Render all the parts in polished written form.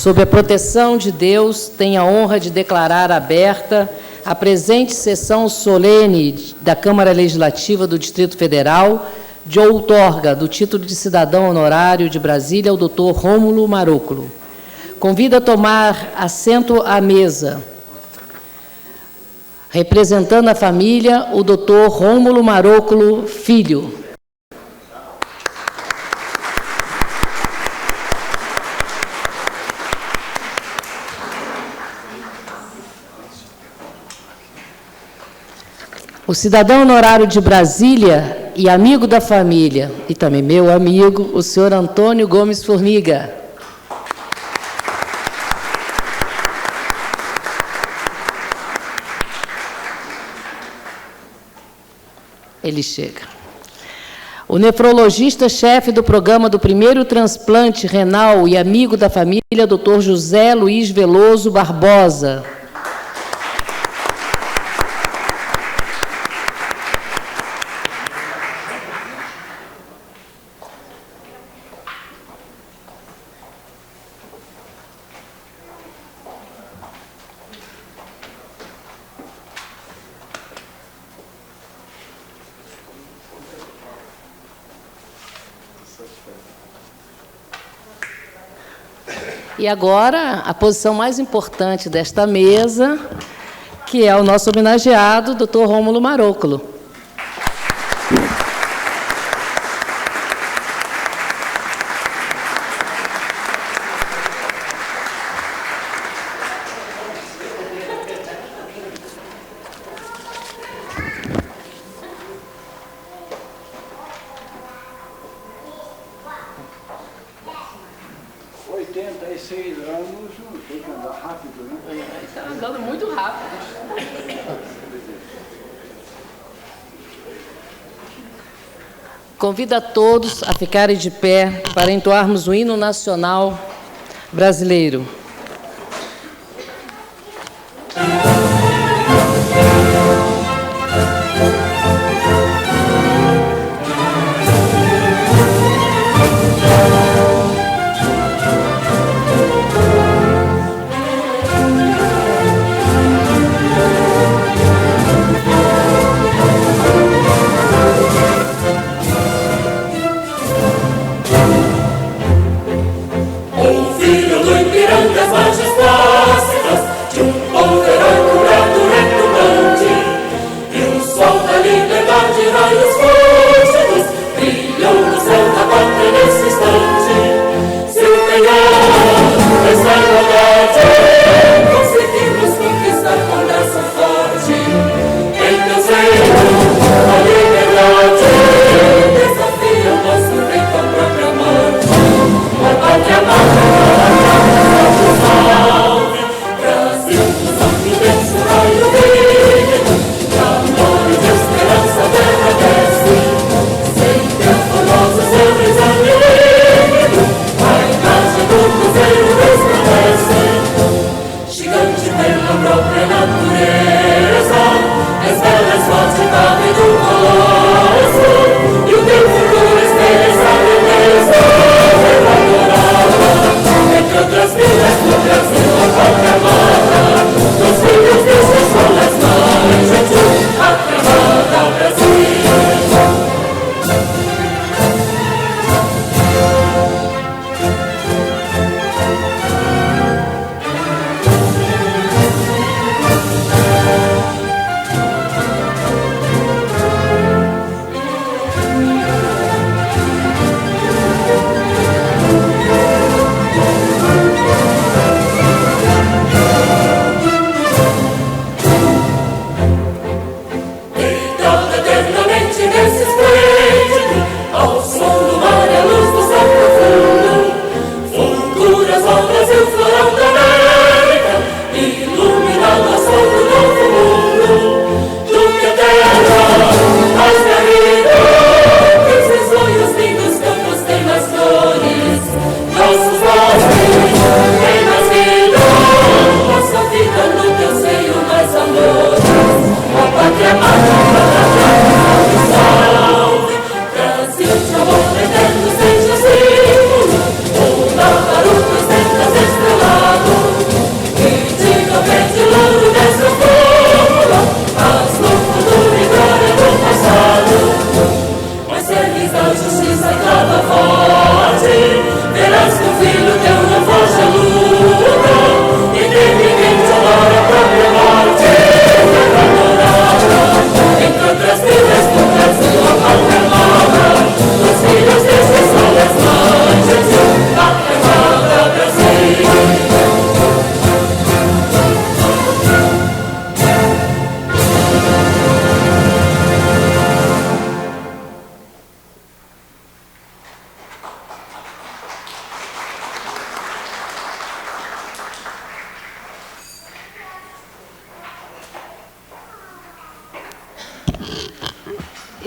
Sob a proteção de Deus, tenho a honra de declarar aberta a presente sessão solene da Câmara Legislativa do Distrito Federal, de outorga do título de cidadão honorário de Brasília ao Dr. Rômulo Maroclo. Convido a tomar assento à mesa, representando a família, o Dr. Rômulo Maroclo Filho. O cidadão honorário de Brasília e amigo da família, e também meu amigo, o senhor Antônio Gomes Formiga. Ele chega. O nefrologista-chefe do programa do primeiro transplante renal e amigo da família, Dr. José Luiz Veloso Barbosa. E agora, a posição mais importante desta mesa, que é o nosso homenageado, Dr. Rômulo Maroclo. Convido a todos a ficarem de pé para entoarmos o hino nacional brasileiro. Filho do Ipiranga,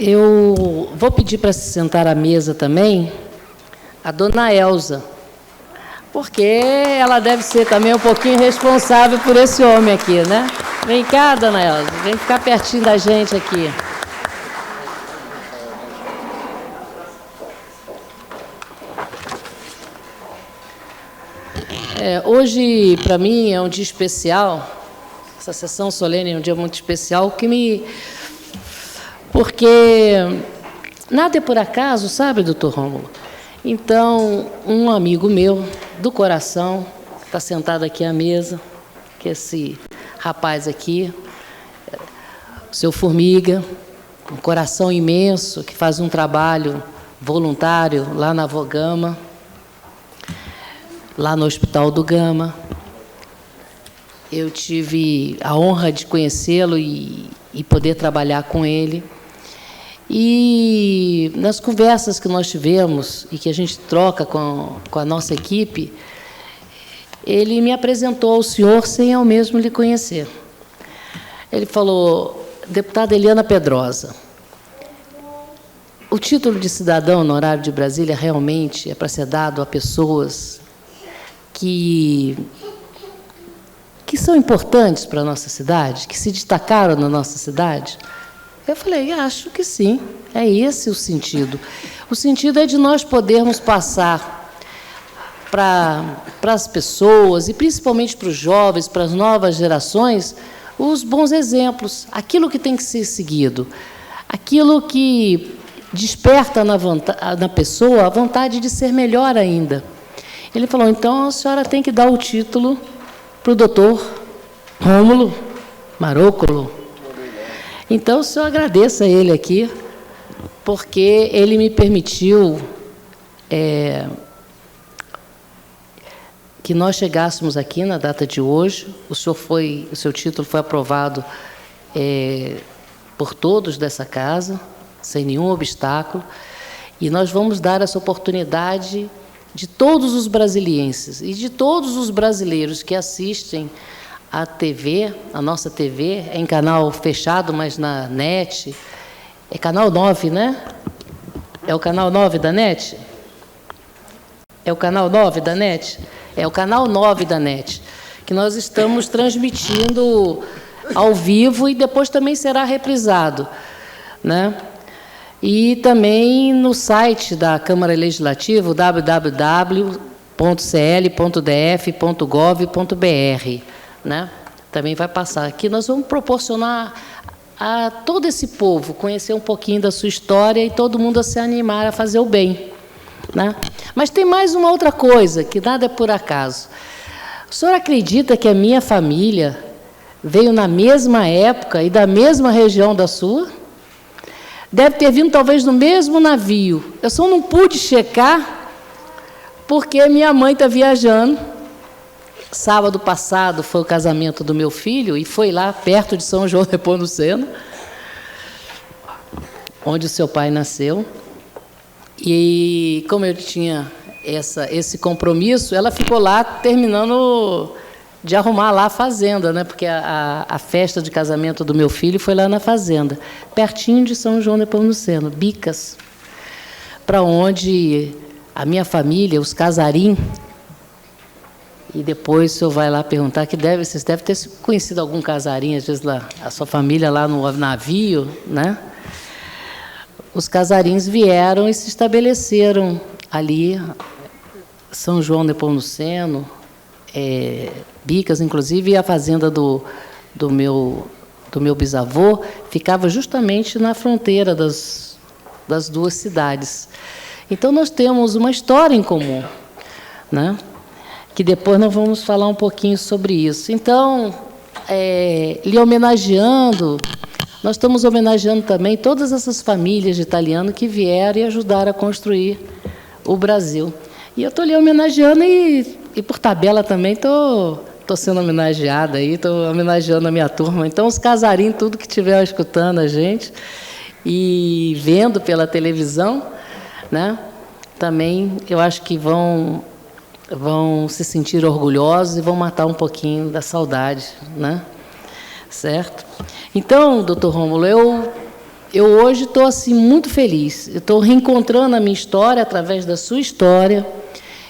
Eu vou pedir para se sentar à mesa também a dona Elza, porque ela deve ser também um pouquinho responsável por esse homem aqui, né? Vem cá, dona Elza, vem ficar pertinho da gente aqui. Hoje, para mim, é um dia especial. Essa sessão solene é um dia muito especial, porque nada é por acaso, sabe, doutor Rômulo? Então, um amigo meu, do coração, está sentado aqui à mesa, que é esse rapaz aqui, o seu Formiga, um coração imenso, que faz um trabalho voluntário lá na Avogama, lá no Hospital do Gama. Eu tive a honra de conhecê-lo e poder trabalhar com ele. E nas conversas que nós tivemos e que a gente troca com a nossa equipe, ele me apresentou ao senhor sem eu mesmo lhe conhecer. Ele falou: deputada Eliana Pedrosa, o título de cidadão no horário de Brasília realmente é para ser dado a pessoas que são importantes para a nossa cidade, que se destacaram na nossa cidade? Eu falei: acho que sim, é esse o sentido. O sentido é de nós podermos passar para as pessoas, e principalmente para os jovens, para as novas gerações, os bons exemplos, aquilo que tem que ser seguido, aquilo que desperta na pessoa a vontade de ser melhor ainda. Ele falou: então a senhora tem que dar o título para o doutor Rômulo Marúculo. Então, o senhor agradeça a ele aqui, porque ele me permitiu que nós chegássemos aqui na data de hoje. O seu título foi aprovado por todos dessa casa, sem nenhum obstáculo, e nós vamos dar essa oportunidade de todos os brasilienses e de todos os brasileiros que assistem a TV, a nossa TV, é em canal fechado, mas na NET, é canal 9, né? É o canal 9 da NET? É o canal 9 da NET? É o canal 9 da NET, que nós estamos transmitindo ao vivo e depois também será reprisado, né? E também no site da Câmara Legislativa, www.cl.df.gov.br, né? Também vai passar. Aqui nós vamos proporcionar a todo esse povo conhecer um pouquinho da sua história e todo mundo a se animar a fazer o bem, né? Mas tem mais uma outra coisa, que nada é por acaso. O senhor acredita que a minha família veio na mesma época e da mesma região da sua? Deve ter vindo, talvez, no mesmo navio. Eu só não pude checar porque minha mãe está viajando. Sábado passado foi o casamento do meu filho e foi lá, perto de São João Nepomuceno, onde o seu pai nasceu. E, como eu tinha esse compromisso, ela ficou lá terminando de arrumar lá a fazenda, né? Porque a festa de casamento do meu filho foi lá na fazenda, pertinho de São João Nepomuceno, Bicas, para onde a minha família, os Casarim, e depois o senhor vai lá perguntar, vocês devem ter conhecido algum Casarim, às vezes lá, a sua família lá no navio, né? Os Casarins vieram e se estabeleceram ali, São João Nepomuceno, Bicas, inclusive, a fazenda do meu bisavô ficava justamente na fronteira das duas cidades. Então, nós temos uma história em comum, né? Que depois nós vamos falar um pouquinho sobre isso. Então, lhe homenageando, nós estamos homenageando também todas essas famílias de italianos que vieram e ajudaram a construir o Brasil. E eu estou lhe homenageando e por tabela também estou sendo homenageada aí, estou homenageando a minha turma. Então, os Casarim, tudo que estiver escutando a gente e vendo pela televisão, né, também eu acho que vão se sentir orgulhosos e vão matar um pouquinho da saudade, né? Certo? Então, doutor Rômulo, eu eu hoje estou assim, muito feliz. Eu estou reencontrando a minha história através da sua história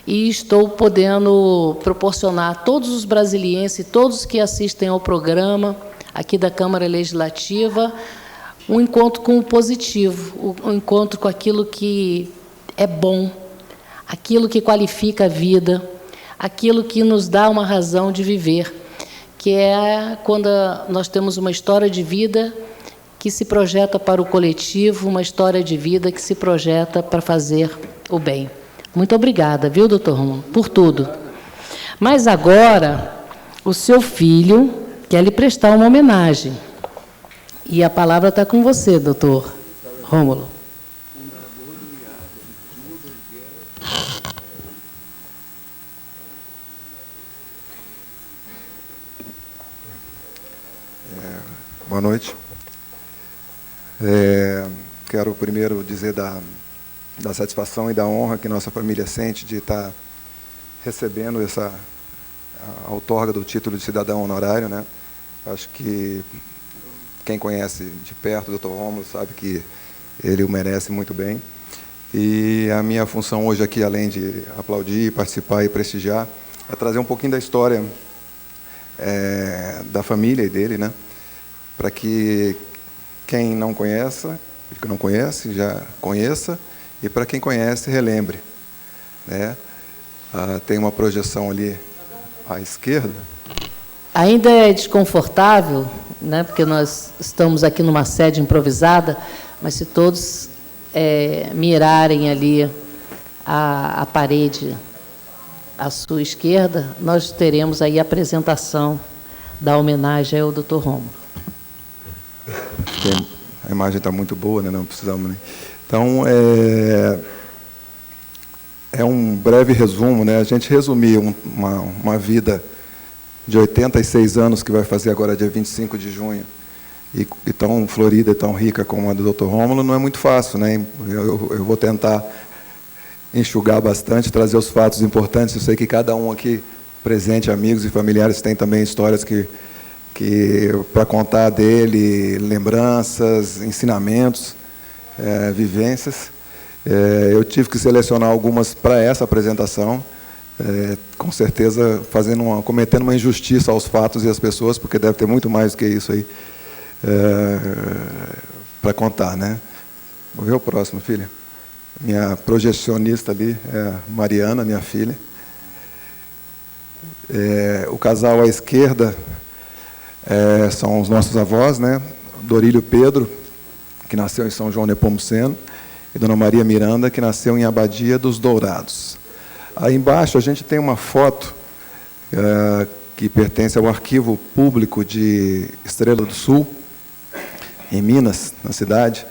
e estou podendo proporcionar a todos os brasilienses, todos que assistem ao programa aqui da Câmara Legislativa, um encontro com o positivo, um encontro com aquilo que é bom, aquilo que qualifica a vida, aquilo que nos dá uma razão de viver, que é quando nós temos uma história de vida que se projeta para o coletivo, uma história de vida que se projeta para fazer o bem. Muito obrigada, viu, doutor Romulo, por tudo. Mas agora, o seu filho quer lhe prestar uma homenagem. E a palavra está com você, doutor Rômulo. Boa noite. Quero primeiro dizer da satisfação e da honra que nossa família sente de estar recebendo a outorga do título de cidadão honorário, né? Acho que quem conhece de perto o Dr. Rômulo sabe que ele o merece muito bem. E a minha função hoje aqui, além de aplaudir, participar e prestigiar, é trazer um pouquinho da história da família e dele, né? Para que quem não conhece, já conheça, e para quem conhece, relembre, né? Tem uma projeção ali à esquerda. Ainda é desconfortável, né, porque nós estamos aqui numa sede improvisada, mas se todos mirarem ali a parede à sua esquerda, nós teremos aí a apresentação da homenagem ao Dr. Rômulo. A imagem está muito boa, né? Não precisamos, né? Então, é um breve resumo, né? A gente resumir uma vida de 86 anos, que vai fazer agora dia 25 de junho, e tão florida e tão rica como a do Dr. Rômulo, não é muito fácil, né? Eu vou tentar enxugar bastante, trazer os fatos importantes. Eu sei que cada um aqui presente, amigos e familiares, tem também histórias que para contar dele, lembranças, ensinamentos, vivências. Eu tive que selecionar algumas para essa apresentação, com certeza cometendo uma injustiça aos fatos e às pessoas, porque deve ter muito mais do que isso aí para contar, né? Vou ver o próximo, filha. Minha projecionista ali é a Mariana, minha filha. O casal à esquerda são os nossos avós, né? Dorílio Pedro, que nasceu em São João Nepomuceno, e Dona Maria Miranda, que nasceu em Abadia dos Dourados. Aí embaixo a gente tem uma foto que pertence ao Arquivo Público de Estrela do Sul, em Minas, na cidade,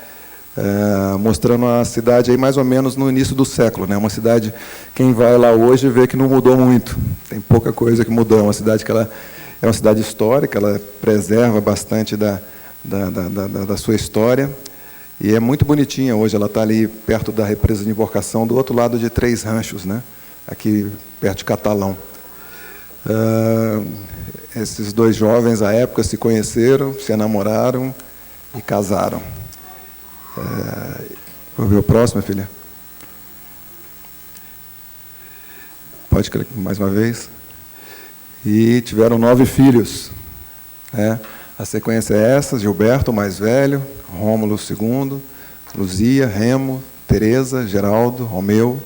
mostrando a cidade aí mais ou menos no início do século, né? Uma cidade, quem vai lá hoje vê que não mudou muito, tem pouca coisa que mudou. É uma cidade que ela é uma cidade histórica, ela preserva bastante da sua história, e é muito bonitinha hoje. Ela está ali perto da represa de embarcação, do outro lado de Três Ranchos, né? Aqui perto de Catalão. Esses dois jovens, à época, se conheceram, se enamoraram e casaram. Vou ver o próximo, filha. Pode clicar mais uma vez. E tiveram 9 filhos, né? A sequência é essa: Gilberto, o mais velho, Rômulo, o segundo, Luzia, Remo, Tereza, Geraldo, Romeu,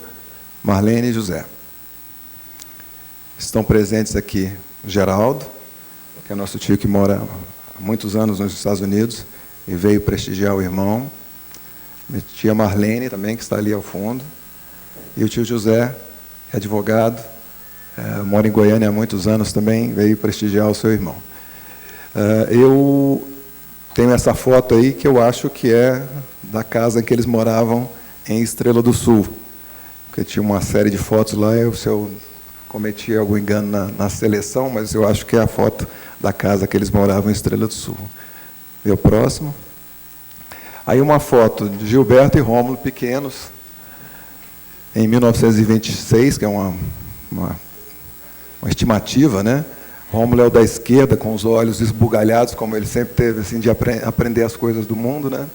Marlene e José. Estão presentes aqui o Geraldo, que é nosso tio que mora há muitos anos nos Estados Unidos e veio prestigiar o irmão. Minha tia Marlene também, que está ali ao fundo. E o tio José, que é advogado, mora em Goiânia há muitos anos também, veio prestigiar o seu irmão. Eu tenho essa foto aí, que eu acho que é da casa em que eles moravam em Estrela do Sul, porque tinha uma série de fotos lá. Se eu cometi algum engano na seleção, mas eu acho que é a foto da casa que eles moravam em Estrela do Sul. E o próximo. Aí uma foto de Gilberto e Rômulo pequenos, em 1926, que é uma estimativa, né? Rômulo é o da esquerda, com os olhos esbugalhados, como ele sempre teve, assim, de aprender as coisas do mundo, né?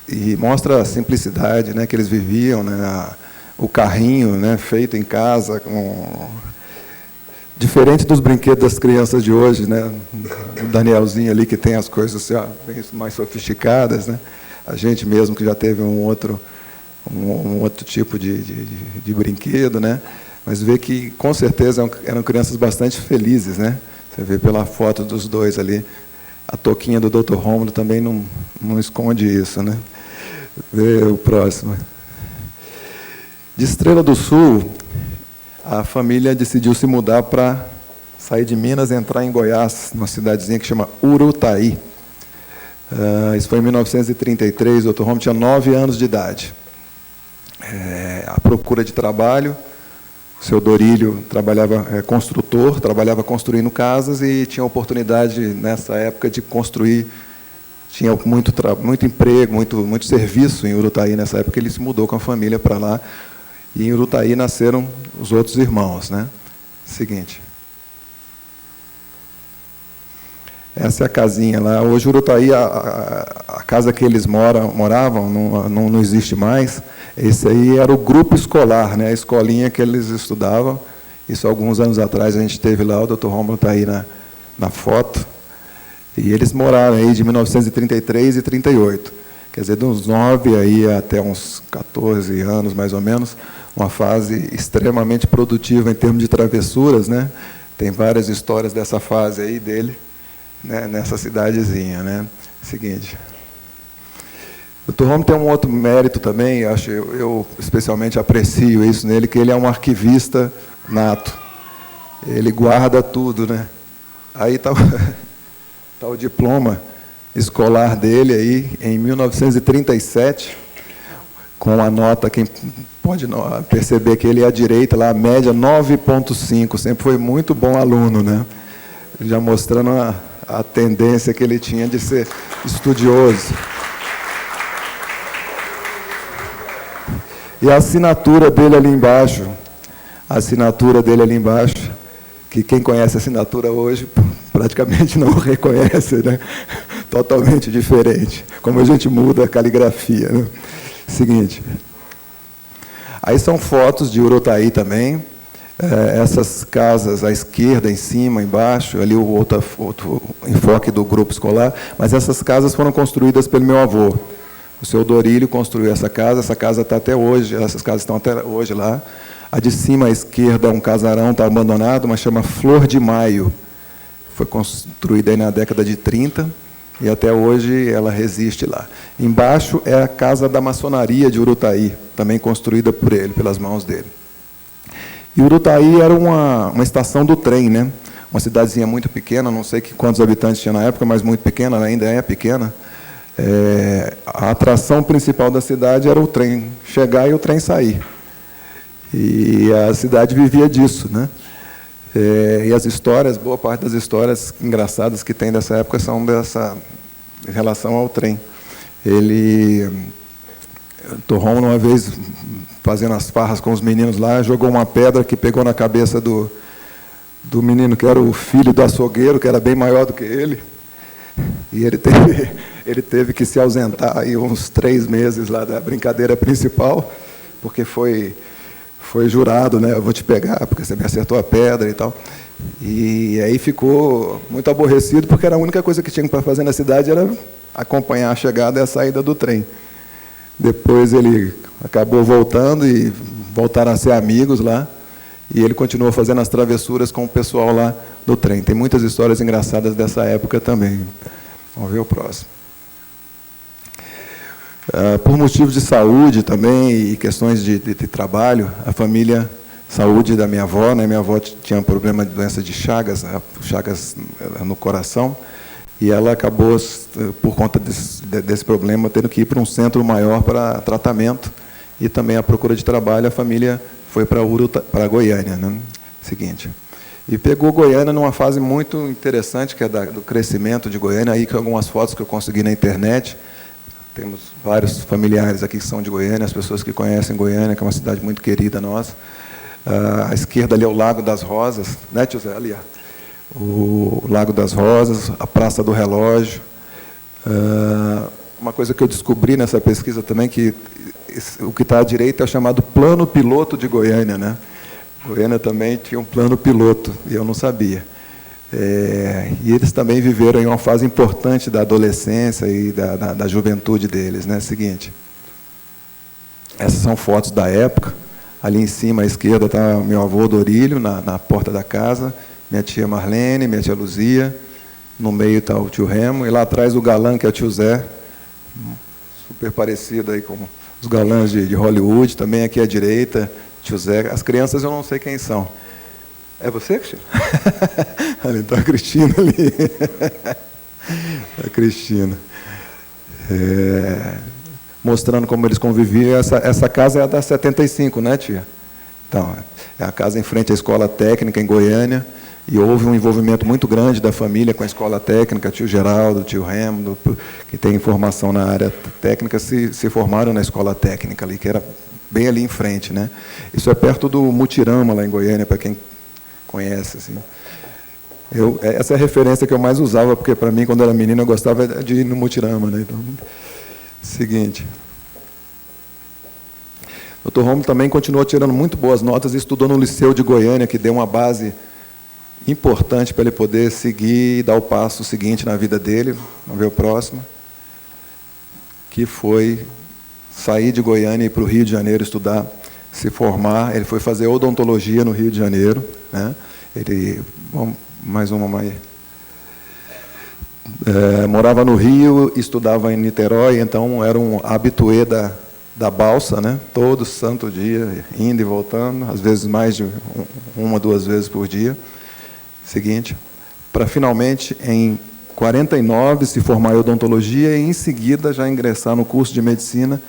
E mostra a simplicidade, né, que eles viviam, né, o carrinho, né, feito em casa, diferente dos brinquedos das crianças de hoje, né, o Danielzinho ali que tem as coisas bem mais sofisticadas, né, a gente mesmo que já teve um outro tipo de brinquedo, né, mas vê que com certeza eram crianças bastante felizes, né, você vê pela foto dos dois ali. A touquinha do Dr. Rômulo também não esconde isso, né? Vê o próximo. De Estrela do Sul, a família decidiu se mudar para sair de Minas e entrar em Goiás, numa cidadezinha que chama Urutaí. Isso foi em 1933, o Dr. Rômulo tinha 9 anos de idade. À procura de trabalho, o seu Dorílio construtor, trabalhava construindo casas e tinha a oportunidade, nessa época, de construir. Tinha muito emprego, muito serviço em Urutaí nessa época. Ele se mudou com a família para lá. E em Urutaí nasceram os outros irmãos, né? Seguinte. Essa é a casinha lá. Hoje, Urutaí, a casa que eles moravam não existe mais. Esse aí era o grupo escolar, né? A escolinha que eles estudavam. Isso alguns anos atrás a gente teve lá, o Dr. Rômulo está aí na foto. E eles moraram aí de 1933 e 38. Quer dizer, de uns 9 aí até uns 14 anos, mais ou menos, uma fase extremamente produtiva em termos de travessuras, né? Tem várias histórias dessa fase aí dele, né, nessa cidadezinha, né? Seguinte. O Dr. Rômulo tem um outro mérito também, eu especialmente aprecio isso nele, que ele é um arquivista nato. Ele guarda tudo, né? Aí está o diploma escolar dele aí, em 1937, com a nota, quem pode perceber que ele é à direita, lá, a média 9,5, sempre foi muito bom aluno, né? Já mostrando a tendência que ele tinha de ser estudioso. E a assinatura dele ali embaixo, que quem conhece a assinatura hoje praticamente não reconhece, né? Totalmente diferente, como a gente muda a caligrafia, né? Seguinte. Aí são fotos de Urutaí também, essas casas à esquerda, em cima, embaixo, ali o outro enfoque do grupo escolar, mas essas casas foram construídas pelo meu avô. O seu Dorílio construiu essa casa está até hoje, essas casas estão até hoje lá. A de cima à esquerda é um casarão, está abandonado, mas chama Flor de Maio. Foi construída aí na década de 30 e até hoje ela resiste lá. Embaixo é a Casa da Maçonaria de Urutaí, também construída por ele, pelas mãos dele. E Urutaí era uma estação do trem, né? Uma cidadezinha muito pequena, não sei quantos habitantes tinha na época, mas muito pequena, ainda é pequena. A atração principal da cidade era o trem chegar e o trem sair. E a cidade vivia disso, né? E as histórias, boa parte das histórias engraçadas que tem dessa época são em relação ao trem. Dr. Rômulo, uma vez, fazendo as farras com os meninos lá, jogou uma pedra que pegou na cabeça do menino, que era o filho do açougueiro, que era bem maior do que ele. E ele teve que se ausentar aí uns 3 meses lá da brincadeira principal, porque foi jurado, né? Eu vou te pegar, porque você me acertou a pedra e tal. E aí ficou muito aborrecido, porque era a única coisa que tinha para fazer na cidade era acompanhar a chegada e a saída do trem. Depois ele acabou voltando e voltaram a ser amigos lá. E ele continuou fazendo as travessuras com o pessoal lá do trem. Tem muitas histórias engraçadas dessa época também. Vamos ver o próximo. Por motivos de saúde também e questões de trabalho, a família, saúde da minha avó, né? Minha avó tinha um problema de doença de Chagas no coração, e ela acabou, por conta desse problema, tendo que ir para um centro maior para tratamento, e também a procura de trabalho, a família foi para Goiânia, né? Seguinte. E pegou Goiânia numa fase muito interessante, que é do crescimento de Goiânia, aí com algumas fotos que eu consegui na internet. Temos vários familiares aqui que são de Goiânia, as pessoas que conhecem Goiânia, que é uma cidade muito querida nossa. À esquerda ali é o Lago das Rosas, né, tio Zé? Ali, ó. O Lago das Rosas, a Praça do Relógio, uma coisa que eu descobri nessa pesquisa também, que o que está à direita é o chamado plano piloto de Goiânia, né? Goiânia também tinha um plano piloto, e eu não sabia. E eles também viveram em uma fase importante da adolescência e da juventude deles, né? Seguinte, essas são fotos da época. Ali em cima, à esquerda, está meu avô Dorílio, na porta da casa, minha tia Marlene, minha tia Luzia, no meio está o tio Remo, e lá atrás o galã, que é o tio Zé, super parecido aí com os galãs de Hollywood, também aqui à direita, tio Zé. As crianças eu não sei quem são. É você, Cristina? Ali está a Cristina ali. A Cristina. Mostrando como eles conviviam. Essa casa é a da 75, né, tia? Então, é a casa em frente à escola técnica em Goiânia, e houve um envolvimento muito grande da família com a escola técnica. Tio Geraldo, tio Remo, que tem formação na área técnica, se formaram na escola técnica ali, que era bem ali em frente, né? Isso é perto do Mutirama, lá em Goiânia, para quem conhece, assim. Essa é a referência que eu mais usava, porque, para mim, quando era menino, eu gostava de ir no Mutirama, né? Então, seguinte. O Dr. Rômulo também continuou tirando muito boas notas e estudou no Liceu de Goiânia, que deu uma base importante para ele poder seguir e dar o passo seguinte na vida dele. Vamos ver o próximo. Que foi sair de Goiânia e ir para o Rio de Janeiro estudar, se formar. Ele foi fazer odontologia no Rio de Janeiro, né? Mais uma mais. Morava no Rio, estudava em Niterói, então era um habitué da balsa, né? Todo santo dia, indo e voltando, às vezes mais de uma, duas vezes por dia. Seguinte, para finalmente, em 49, se formar em odontologia e, em seguida, já ingressar no curso de medicina,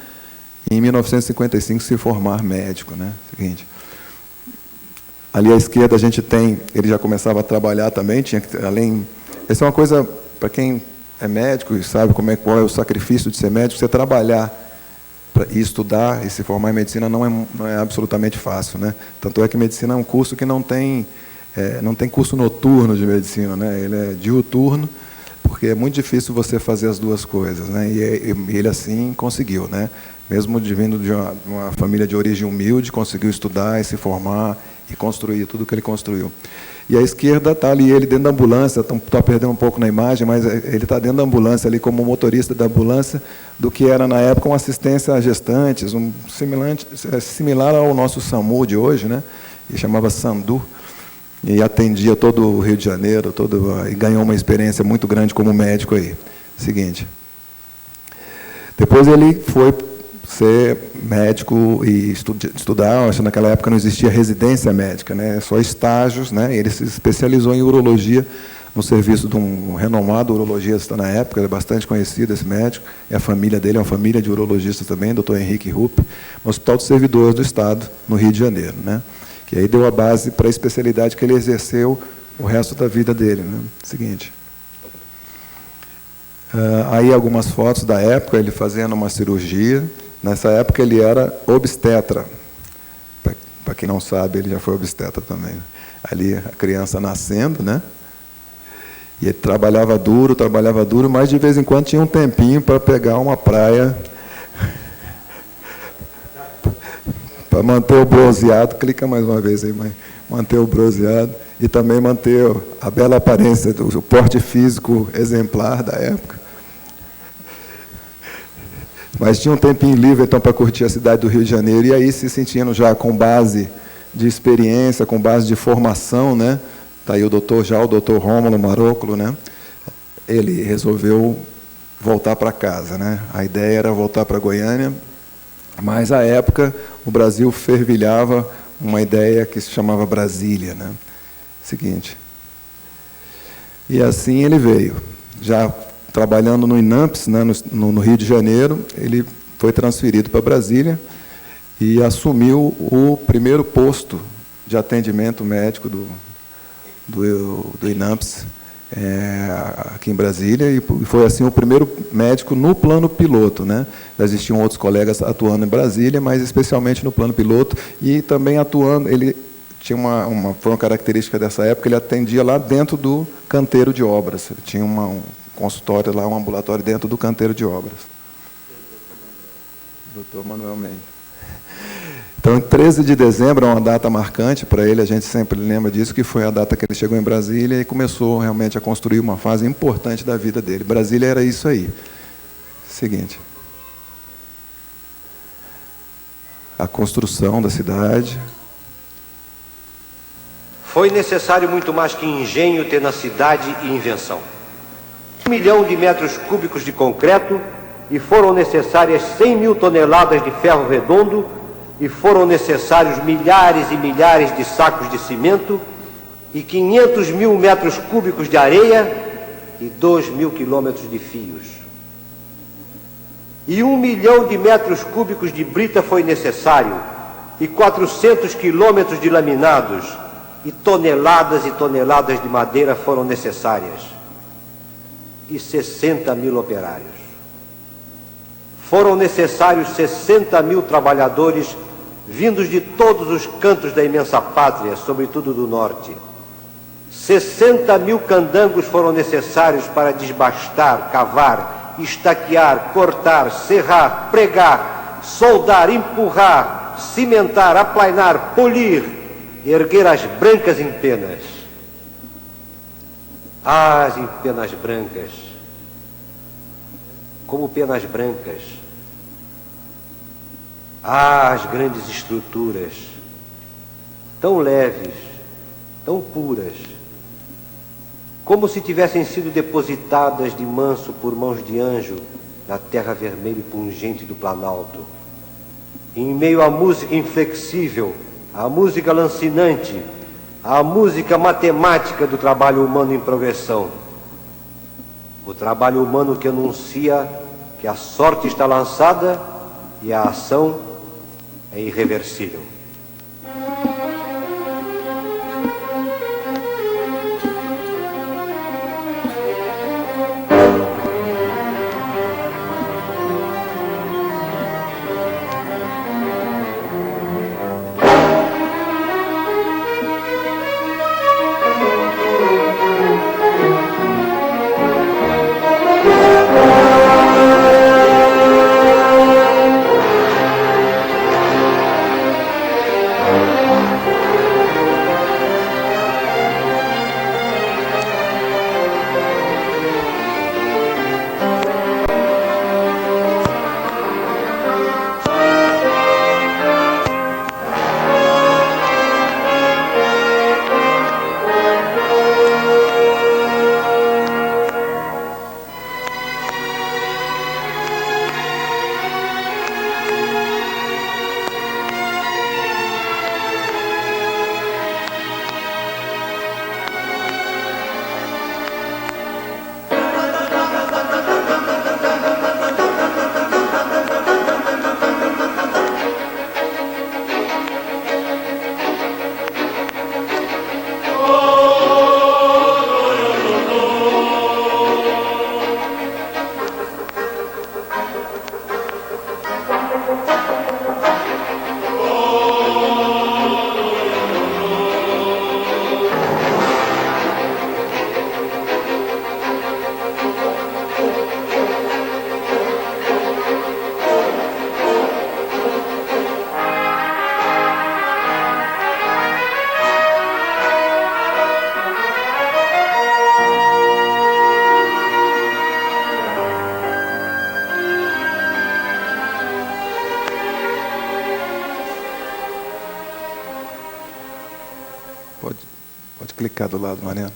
e, em 1955, se formar médico, né? Seguinte. Ali à esquerda a gente tem, ele já começava a trabalhar também, tinha que, além... Essa é uma coisa, para quem é médico e sabe qual é o sacrifício de ser médico, você trabalhar e estudar e se formar em medicina não é absolutamente fácil, né? Tanto é que medicina é um curso que não tem curso noturno de medicina, né? Ele é diuturno, porque é muito difícil você fazer as duas coisas, né? E ele assim conseguiu, né? Mesmo vindo de uma família de origem humilde, conseguiu estudar e se formar e construir tudo o que ele construiu. E à esquerda está ali ele dentro da ambulância, está perdendo um pouco na imagem, mas ele está dentro da ambulância ali como motorista da ambulância, do que era na época uma assistência a gestantes, similar ao nosso SAMU de hoje, né? E chamava Sandu, e atendia todo o Rio de Janeiro, e ganhou uma experiência muito grande como médico aí. Seguinte. Depois ele foi ser médico e estudar. Acho que naquela época não existia residência médica, né? Só estágios, né? Ele se especializou em urologia no serviço de um renomado urologista na época, ele é bastante conhecido esse médico, e a família dele é uma família de urologistas também, Dr. Henrique Rupp, no Hospital dos Servidores do Estado, no Rio de Janeiro, né? Que aí deu a base para a especialidade que ele exerceu o resto da vida dele, né? Seguinte. Aí algumas fotos da época, ele fazendo uma cirurgia. Nessa época ele era obstetra. Para quem não sabe, ele já foi obstetra também. Ali a criança nascendo, né? E ele trabalhava duro, mas de vez em quando tinha um tempinho para pegar uma praia, para manter o bronzeado. Clica mais uma vez aí, mãe. Manter o bronzeado e também manter a bela aparência, o porte físico exemplar da época. Mas tinha um tempinho livre, então, para curtir a cidade do Rio de Janeiro, e aí se sentindo já com base de experiência, com base de formação, né? Está aí o doutor Rômulo Marocolo, né? Ele resolveu voltar para casa, né? A ideia era voltar para Goiânia, mas, à época, o Brasil fervilhava uma ideia que se chamava Brasília, né? Seguinte. E assim ele veio. Já trabalhando no INAMPS, né, no Rio de Janeiro, ele foi transferido para Brasília e assumiu o primeiro posto de atendimento médico do INAMPS, aqui em Brasília, e foi assim o primeiro médico no plano piloto, né? Já existiam outros colegas atuando em Brasília, mas especialmente no plano piloto, e também atuando, ele tinha foi uma característica dessa época, ele atendia lá dentro do canteiro de obras, ele tinha um consultório lá, um ambulatório dentro do canteiro de obras. Doutor Manuel Mendes. Então, 13 de dezembro é uma data marcante para ele, a gente sempre lembra disso, que foi a data que ele chegou em Brasília e começou realmente a construir uma fase importante da vida dele. Brasília era isso aí. Seguinte. A construção da cidade. Foi necessário muito mais que engenho, tenacidade e invenção. 1 milhão de metros cúbicos de concreto, e foram necessárias 100 mil toneladas de ferro redondo, e foram necessários milhares e milhares de sacos de cimento, e 500 mil metros cúbicos de areia, e 2 mil quilômetros de fios. E 1 milhão de metros cúbicos de brita foi necessário, e 400 quilômetros de laminados, e toneladas de madeira foram necessárias, e 60 mil operários. Foram necessários 60 mil trabalhadores vindos de todos os cantos da imensa pátria, sobretudo do norte. 60 mil candangos foram necessários para desbastar, cavar, estaquear, cortar, serrar, pregar, soldar, empurrar, cimentar, aplainar, polir, erguer as brancas em penas. As em penas brancas, como penas brancas. As grandes estruturas, tão leves, tão puras, como se tivessem sido depositadas de manso por mãos de anjo na terra vermelha e pungente do Planalto. Em meio à música inflexível, à música lancinante, à música matemática do trabalho humano em progressão. O trabalho humano que anuncia que a sorte está lançada e a ação é irreversível. Pode clicar do lado, Mariana.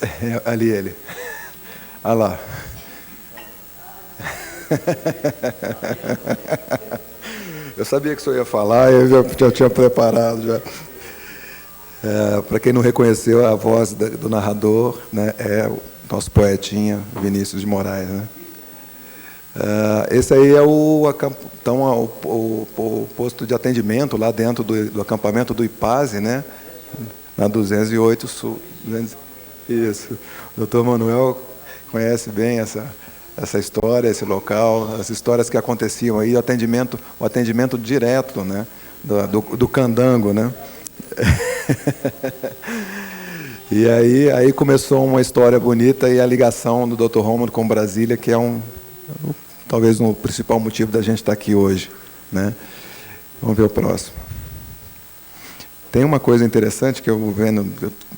É, ali ele. Olha lá. Eu sabia que o senhor ia falar, eu já tinha preparado. Já. Para quem não reconheceu, a voz do narrador, né, é o nosso poetinha Vinícius de Moraes. Né? Esse aí é o posto de atendimento lá dentro do acampamento do IPASE, né? Na 208 Sul. Isso. O doutor Manuel conhece bem essa história, esse local, as histórias que aconteciam aí, o atendimento direto, né? do candango, né? E aí começou uma história bonita e a ligação do Dr. Rômulo com Brasília, que é talvez o principal motivo da gente estar aqui hoje, né? Vamos ver o próximo. Tem uma coisa interessante que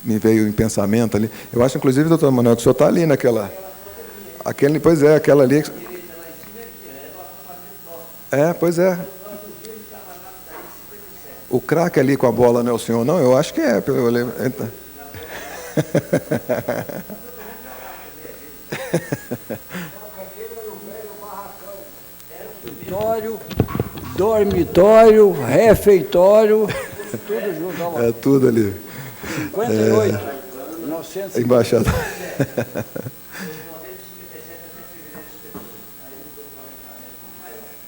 me veio em pensamento ali. Eu acho, inclusive, doutor Manuel, que o senhor está ali naquela... Pois é, aquela ali... Pois é. O craque ali com a bola não é o senhor, não? Eu acho que é. Eu lembro. Dormitório, refeitório, tudo junto. É tudo ali. 58, 950. Embaixador.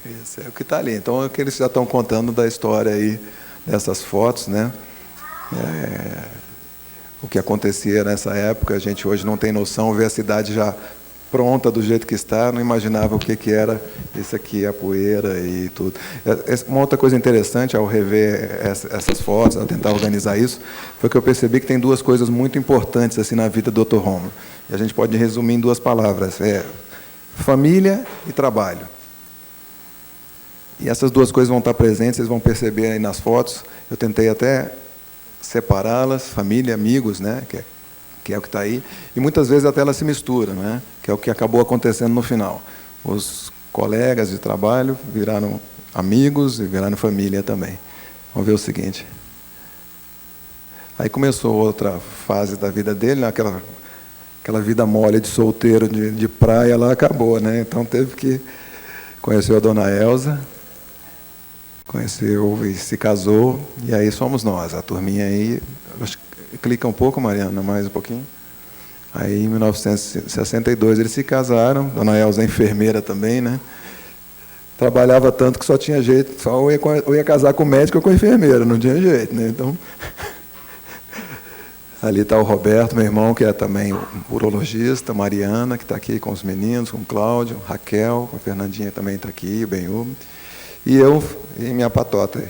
Isso é o que está ali. Então, é o que eles já estão contando da história aí, dessas fotos, né? O que acontecia nessa época, a gente hoje não tem noção, vê a cidade já pronta do jeito que está, não imaginava o que era isso aqui, a poeira e tudo. Uma outra coisa interessante ao rever essas fotos, ao tentar organizar isso, foi que eu percebi que tem duas coisas muito importantes assim na vida do Dr. Rômulo. E a gente pode resumir em duas palavras: família e trabalho. E essas duas coisas vão estar presentes, vocês vão perceber aí nas fotos. Eu tentei até separá-las, família, amigos, né, que é o que está aí, e muitas vezes até elas se misturam, né, que é o que acabou acontecendo no final. Os colegas de trabalho viraram amigos e viraram família também. Vamos ver o seguinte. Aí começou outra fase da vida dele, né, aquela vida mole de solteiro, de praia, lá acabou, né, então teve que conhecer a dona Elza, conheceu e se casou, e aí somos nós, a turminha aí. Clica um pouco, Mariana, mais um pouquinho. Aí, em 1962, eles se casaram. Dona Elza é enfermeira também, né? Trabalhava tanto que só tinha jeito, só ou ia casar com médico ou com enfermeira, não tinha jeito, né? Então, ali está o Roberto, meu irmão, que é também urologista, Mariana, que está aqui com os meninos, com o Cláudio, Raquel, a Fernandinha também está aqui, o Benhume, e eu e minha patota.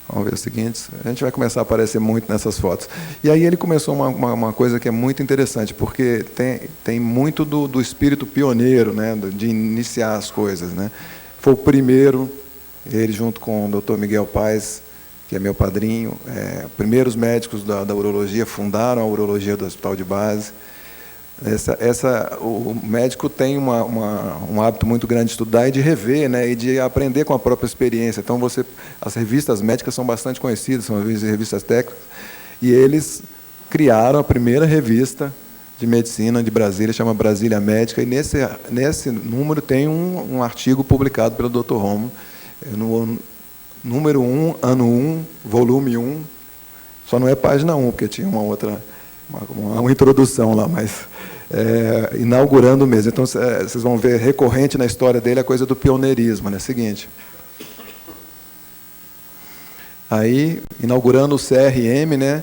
Vamos ver o seguinte, a gente vai começar a aparecer muito nessas fotos. E aí ele começou uma coisa que é muito interessante, porque tem muito do espírito pioneiro, né, de iniciar as coisas, né. Foi o primeiro, ele junto com o Dr. Miguel Paes, que é meu padrinho, primeiros médicos da urologia, fundaram a urologia do Hospital de Base. O médico tem um hábito muito grande de estudar e de rever, né, e de aprender com a própria experiência. Então, as revistas médicas são bastante conhecidas, são revistas técnicas, e eles criaram a primeira revista de medicina de Brasília, chama Brasília Médica, e nesse número tem um artigo publicado pelo Dr. Rômulo, no número 1, ano 1, volume 1, só não é página 1, porque tinha uma introdução lá, mas inaugurando mesmo. Então, vocês vão ver recorrente na história dele a coisa do pioneirismo, né? Seguinte. Aí, inaugurando o CRM, né?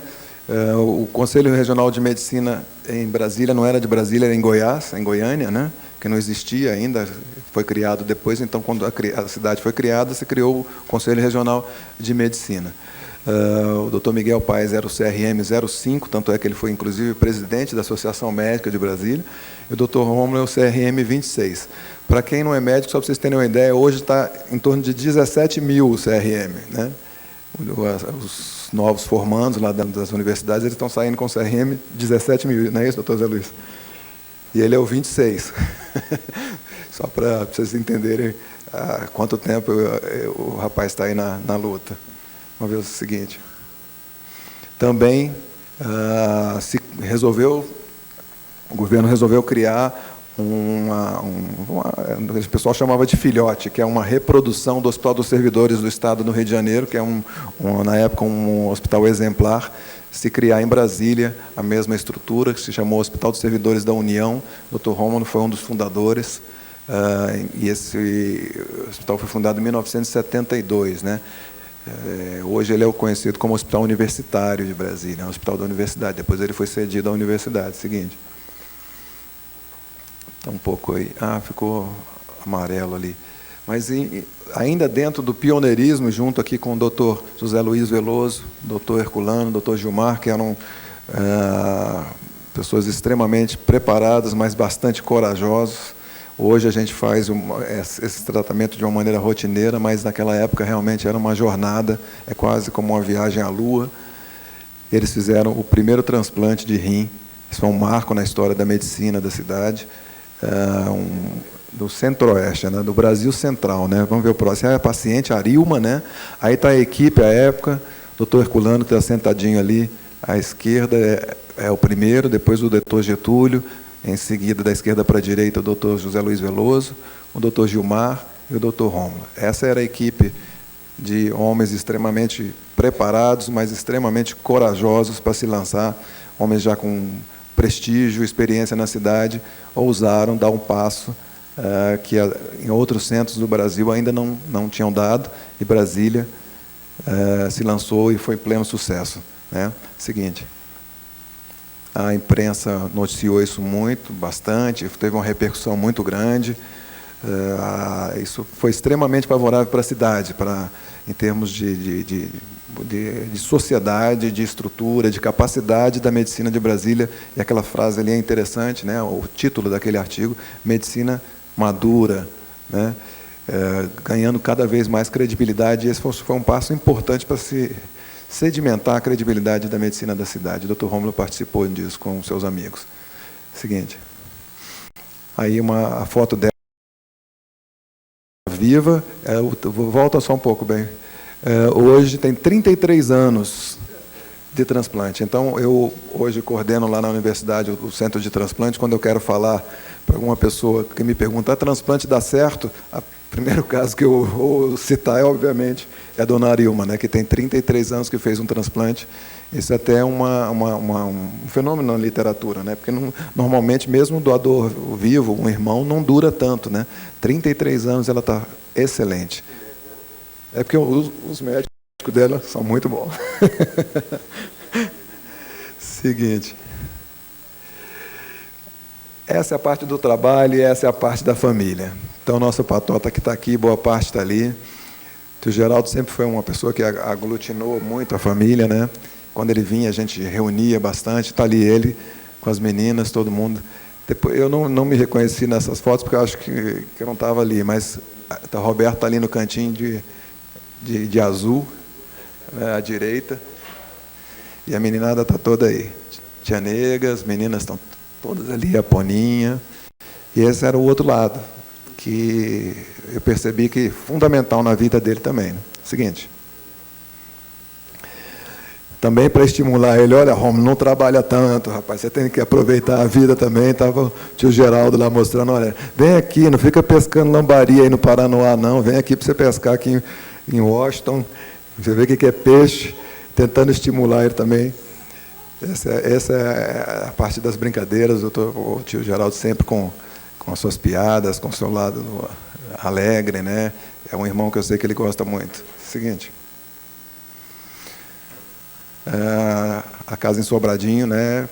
O Conselho Regional de Medicina em Brasília, não era de Brasília, era em Goiás, em Goiânia, né? Que não existia ainda, foi criado depois. Então, quando a cidade foi criada, se criou o Conselho Regional de Medicina. O Dr. Miguel Paes era o CRM 05, tanto é que ele foi, inclusive, presidente da Associação Médica de Brasília, e o Dr. Rômulo é o CRM 26. Para quem não é médico, só para vocês terem uma ideia, hoje está em torno de 17 mil o CRM, né? Os novos formandos lá das universidades, eles estão saindo com o CRM 17 mil, não é isso, doutor Zé Luiz? E ele é o 26. Só para vocês entenderem há quanto tempo o rapaz está aí na luta. Vamos ver o seguinte. Também o governo resolveu criar o pessoal chamava de filhote, que é uma reprodução do Hospital dos Servidores do Estado do Rio de Janeiro, que é na época um hospital exemplar, se criar em Brasília a mesma estrutura, que se chamou Hospital dos Servidores da União. O Dr. Rômulo foi um dos fundadores, e esse hospital foi fundado em 1972, né? Hoje ele é conhecido como Hospital Universitário de Brasília, um hospital da universidade. Depois ele foi cedido à universidade. Seguinte. Está um pouco aí. Ficou amarelo ali. Mas ainda dentro do pioneirismo, junto aqui com o doutor José Luiz Veloso, doutor Herculano, doutor Gilmar, que eram pessoas extremamente preparadas, mas bastante corajosos. Hoje a gente faz esse tratamento de uma maneira rotineira, mas naquela época realmente era uma jornada, é quase como uma viagem à Lua. Eles fizeram o primeiro transplante de rim, isso foi um marco na história da medicina da cidade, do Centro-Oeste, né, do Brasil Central. Né? Vamos ver o próximo. É a paciente Arilma, né? Aí está a equipe, à época, o doutor Herculano, que está sentadinho ali, à esquerda é o primeiro, depois o doutor Getúlio, em seguida, da esquerda para a direita, o doutor José Luiz Veloso, o doutor Gilmar e o doutor Rômulo. Essa era a equipe de homens extremamente preparados, mas extremamente corajosos para se lançar, homens já com prestígio, experiência na cidade, ousaram dar um passo que em outros centros do Brasil ainda não tinham dado, e Brasília se lançou e foi pleno sucesso. Né? Seguinte. A imprensa noticiou isso bastante, teve uma repercussão muito grande. Isso foi extremamente favorável para a cidade, em termos de sociedade, de estrutura, de capacidade da medicina de Brasília. E aquela frase ali é interessante, né? O título daquele artigo, Medicina Madura, né? Ganhando cada vez mais credibilidade. E esse foi um passo importante para se sedimentar a credibilidade da medicina da cidade. O Dr. Rômulo participou disso com seus amigos. Seguinte. Aí a foto dela viva. Volta só um pouco, bem. Hoje tem 33 anos de transplante. Então, eu hoje coordeno lá na universidade o centro de transplante. Quando eu quero falar para alguma pessoa que me pergunta, transplante dá certo? O primeiro caso que eu vou citar, obviamente, é a dona Arilma, né, que tem 33 anos que fez um transplante. Isso é até um fenômeno na literatura, né, porque normalmente, mesmo um doador vivo, um irmão, não dura tanto. Né, 33 anos ela está excelente. É porque os médicos dela são muito bons. Seguinte. Essa é a parte do trabalho e essa é a parte da família. Então, nossa patota que está aqui, boa parte está ali. O tio Geraldo sempre foi uma pessoa que aglutinou muito a família, né? Quando ele vinha, a gente reunia bastante. Está ali ele, com as meninas, todo mundo. Depois, eu não me reconheci nessas fotos, porque eu acho que eu não estava ali, mas o Roberto está ali no cantinho de azul, né, à direita. E a meninada está toda aí. Tia Nega, as meninas estão todas ali, a Poninha. E esse era o outro lado, que eu percebi que é fundamental na vida dele também. Né? Seguinte. Também para estimular ele, olha, Romulo, não trabalha tanto, rapaz, você tem que aproveitar a vida também. Estava o tio Geraldo lá mostrando, olha, vem aqui, não fica pescando lambari aí no Paranoá, não, vem aqui para você pescar aqui em Washington, você vê o que é peixe, tentando estimular ele também. Essa é a parte das brincadeiras. O tio Geraldo sempre com as suas piadas, com o seu lado alegre, né? É um irmão que eu sei que ele gosta muito. Seguinte. A casa em Sobradinho, né?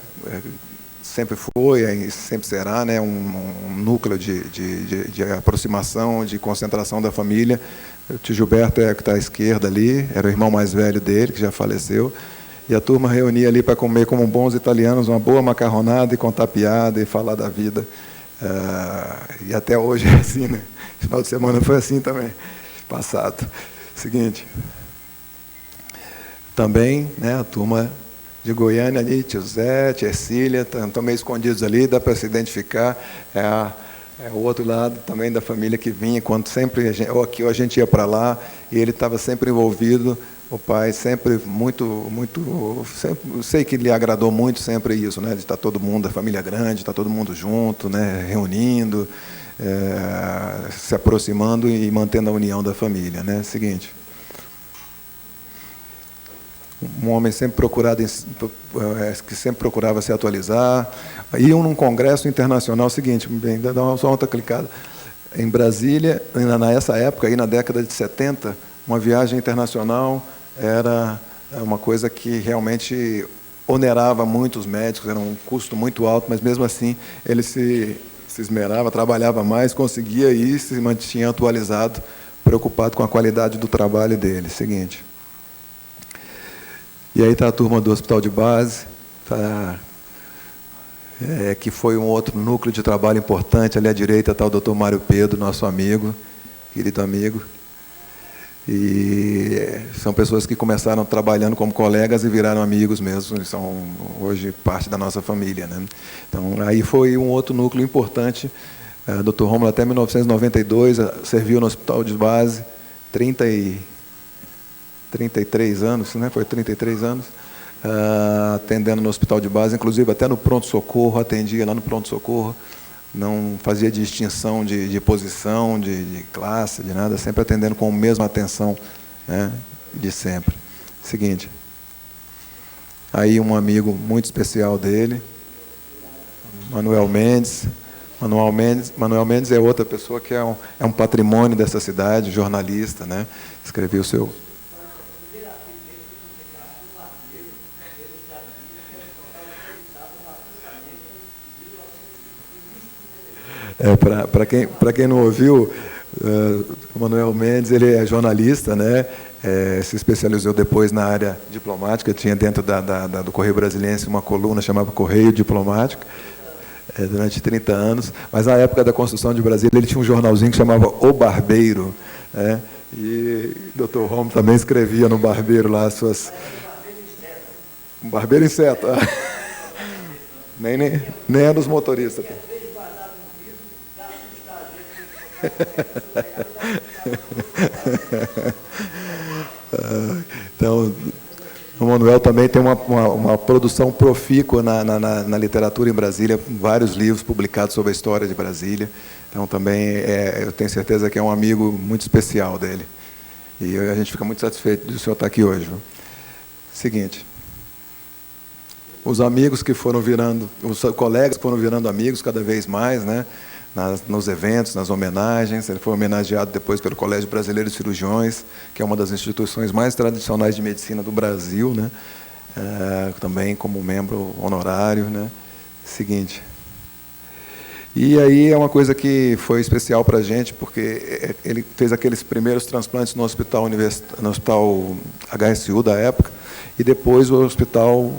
Sempre foi e sempre será, né? Um núcleo de aproximação, de concentração da família. O tio Gilberto é o que está à esquerda ali, era o irmão mais velho dele, que já faleceu. E a turma reunia ali para comer como bons italianos, uma boa macarronada e contar piada e falar da vida. E até hoje é assim, né? Final de semana foi assim também, passado. Seguinte. Também, né, a turma de Goiânia ali, tio Zé, tia Cília, estão meio escondidos ali, dá para se identificar. É o outro lado também da família que vinha, quando sempre a gente ia para lá, e ele estava sempre envolvido. O pai sempre sempre, sei que lhe agradou muito sempre isso, né, de estar todo mundo, a família grande, estar todo mundo junto, né, reunindo, se aproximando e mantendo a união da família, né. Seguinte. Um homem que sempre procurava se atualizar. Iam num congresso internacional, seguinte, bem, dá só outra clicada. Em Brasília, nessa época, aí na década de 70, uma viagem internacional era uma coisa que realmente onerava muito os médicos, era um custo muito alto, mas mesmo assim ele se esmerava, trabalhava mais, conseguia ir e se mantinha atualizado, preocupado com a qualidade do trabalho dele. Seguinte. E aí está a turma do hospital de base, que foi um outro núcleo de trabalho importante. Ali à direita está o Dr. Mário Pedro, nosso amigo, querido amigo. E são pessoas que começaram trabalhando como colegas e viraram amigos mesmo, e são hoje parte da nossa família, né? Então, aí foi um outro núcleo importante. Dr. Rômulo, até 1992, serviu no Hospital de Base, 33 anos, né? Foi 33 anos, atendendo no Hospital de Base, inclusive até no pronto-socorro, atendia lá no pronto-socorro, não fazia distinção de posição, de classe, de nada, sempre atendendo com a mesma atenção, né, de sempre. Seguinte, aí um amigo muito especial dele, Manuel Mendes. Manuel Mendes é outra pessoa que é um patrimônio dessa cidade, jornalista, né, escreveu o seu... Para quem não ouviu, o Manuel Mendes, ele é jornalista, né? Se especializou depois na área diplomática, tinha dentro do Correio Brasiliense uma coluna chamada Correio Diplomático, durante 30 anos, mas na época da construção de Brasília ele tinha um jornalzinho que chamava O Barbeiro, né? E o Dr. Romo também escrevia no Barbeiro lá as suas... Barbeiro Inseto. Nem é dos motoristas. Então, o Manuel também tem uma produção profícua na literatura em Brasília, vários livros publicados sobre a história de Brasília. Então, também eu tenho certeza que é um amigo muito especial dele. E a gente fica muito satisfeito de o senhor estar aqui hoje. Viu? Seguinte, os amigos que foram virando, os colegas que foram virando amigos cada vez mais, né? Nos eventos, nas homenagens. Ele foi homenageado depois pelo Colégio Brasileiro de Cirurgiões, que é uma das instituições mais tradicionais de medicina do Brasil, né? Também como membro honorário, né? Seguinte. E aí é uma coisa que foi especial para a gente, porque ele fez aqueles primeiros transplantes no hospital HSU da época, e depois o hospital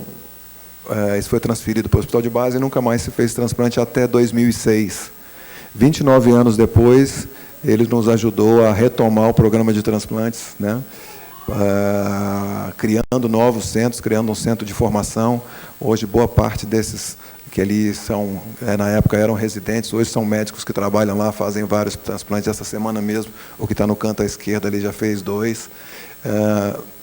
isso foi transferido para o Hospital de Base e nunca mais se fez transplante até 2006. 29 anos depois, ele nos ajudou a retomar o programa de transplantes, né? Criando novos centros, criando um centro de formação. Hoje, boa parte desses que ali são, na época eram residentes, hoje são médicos que trabalham lá, fazem vários transplantes. Essa semana mesmo, o que está no canto à esquerda ali já fez 2,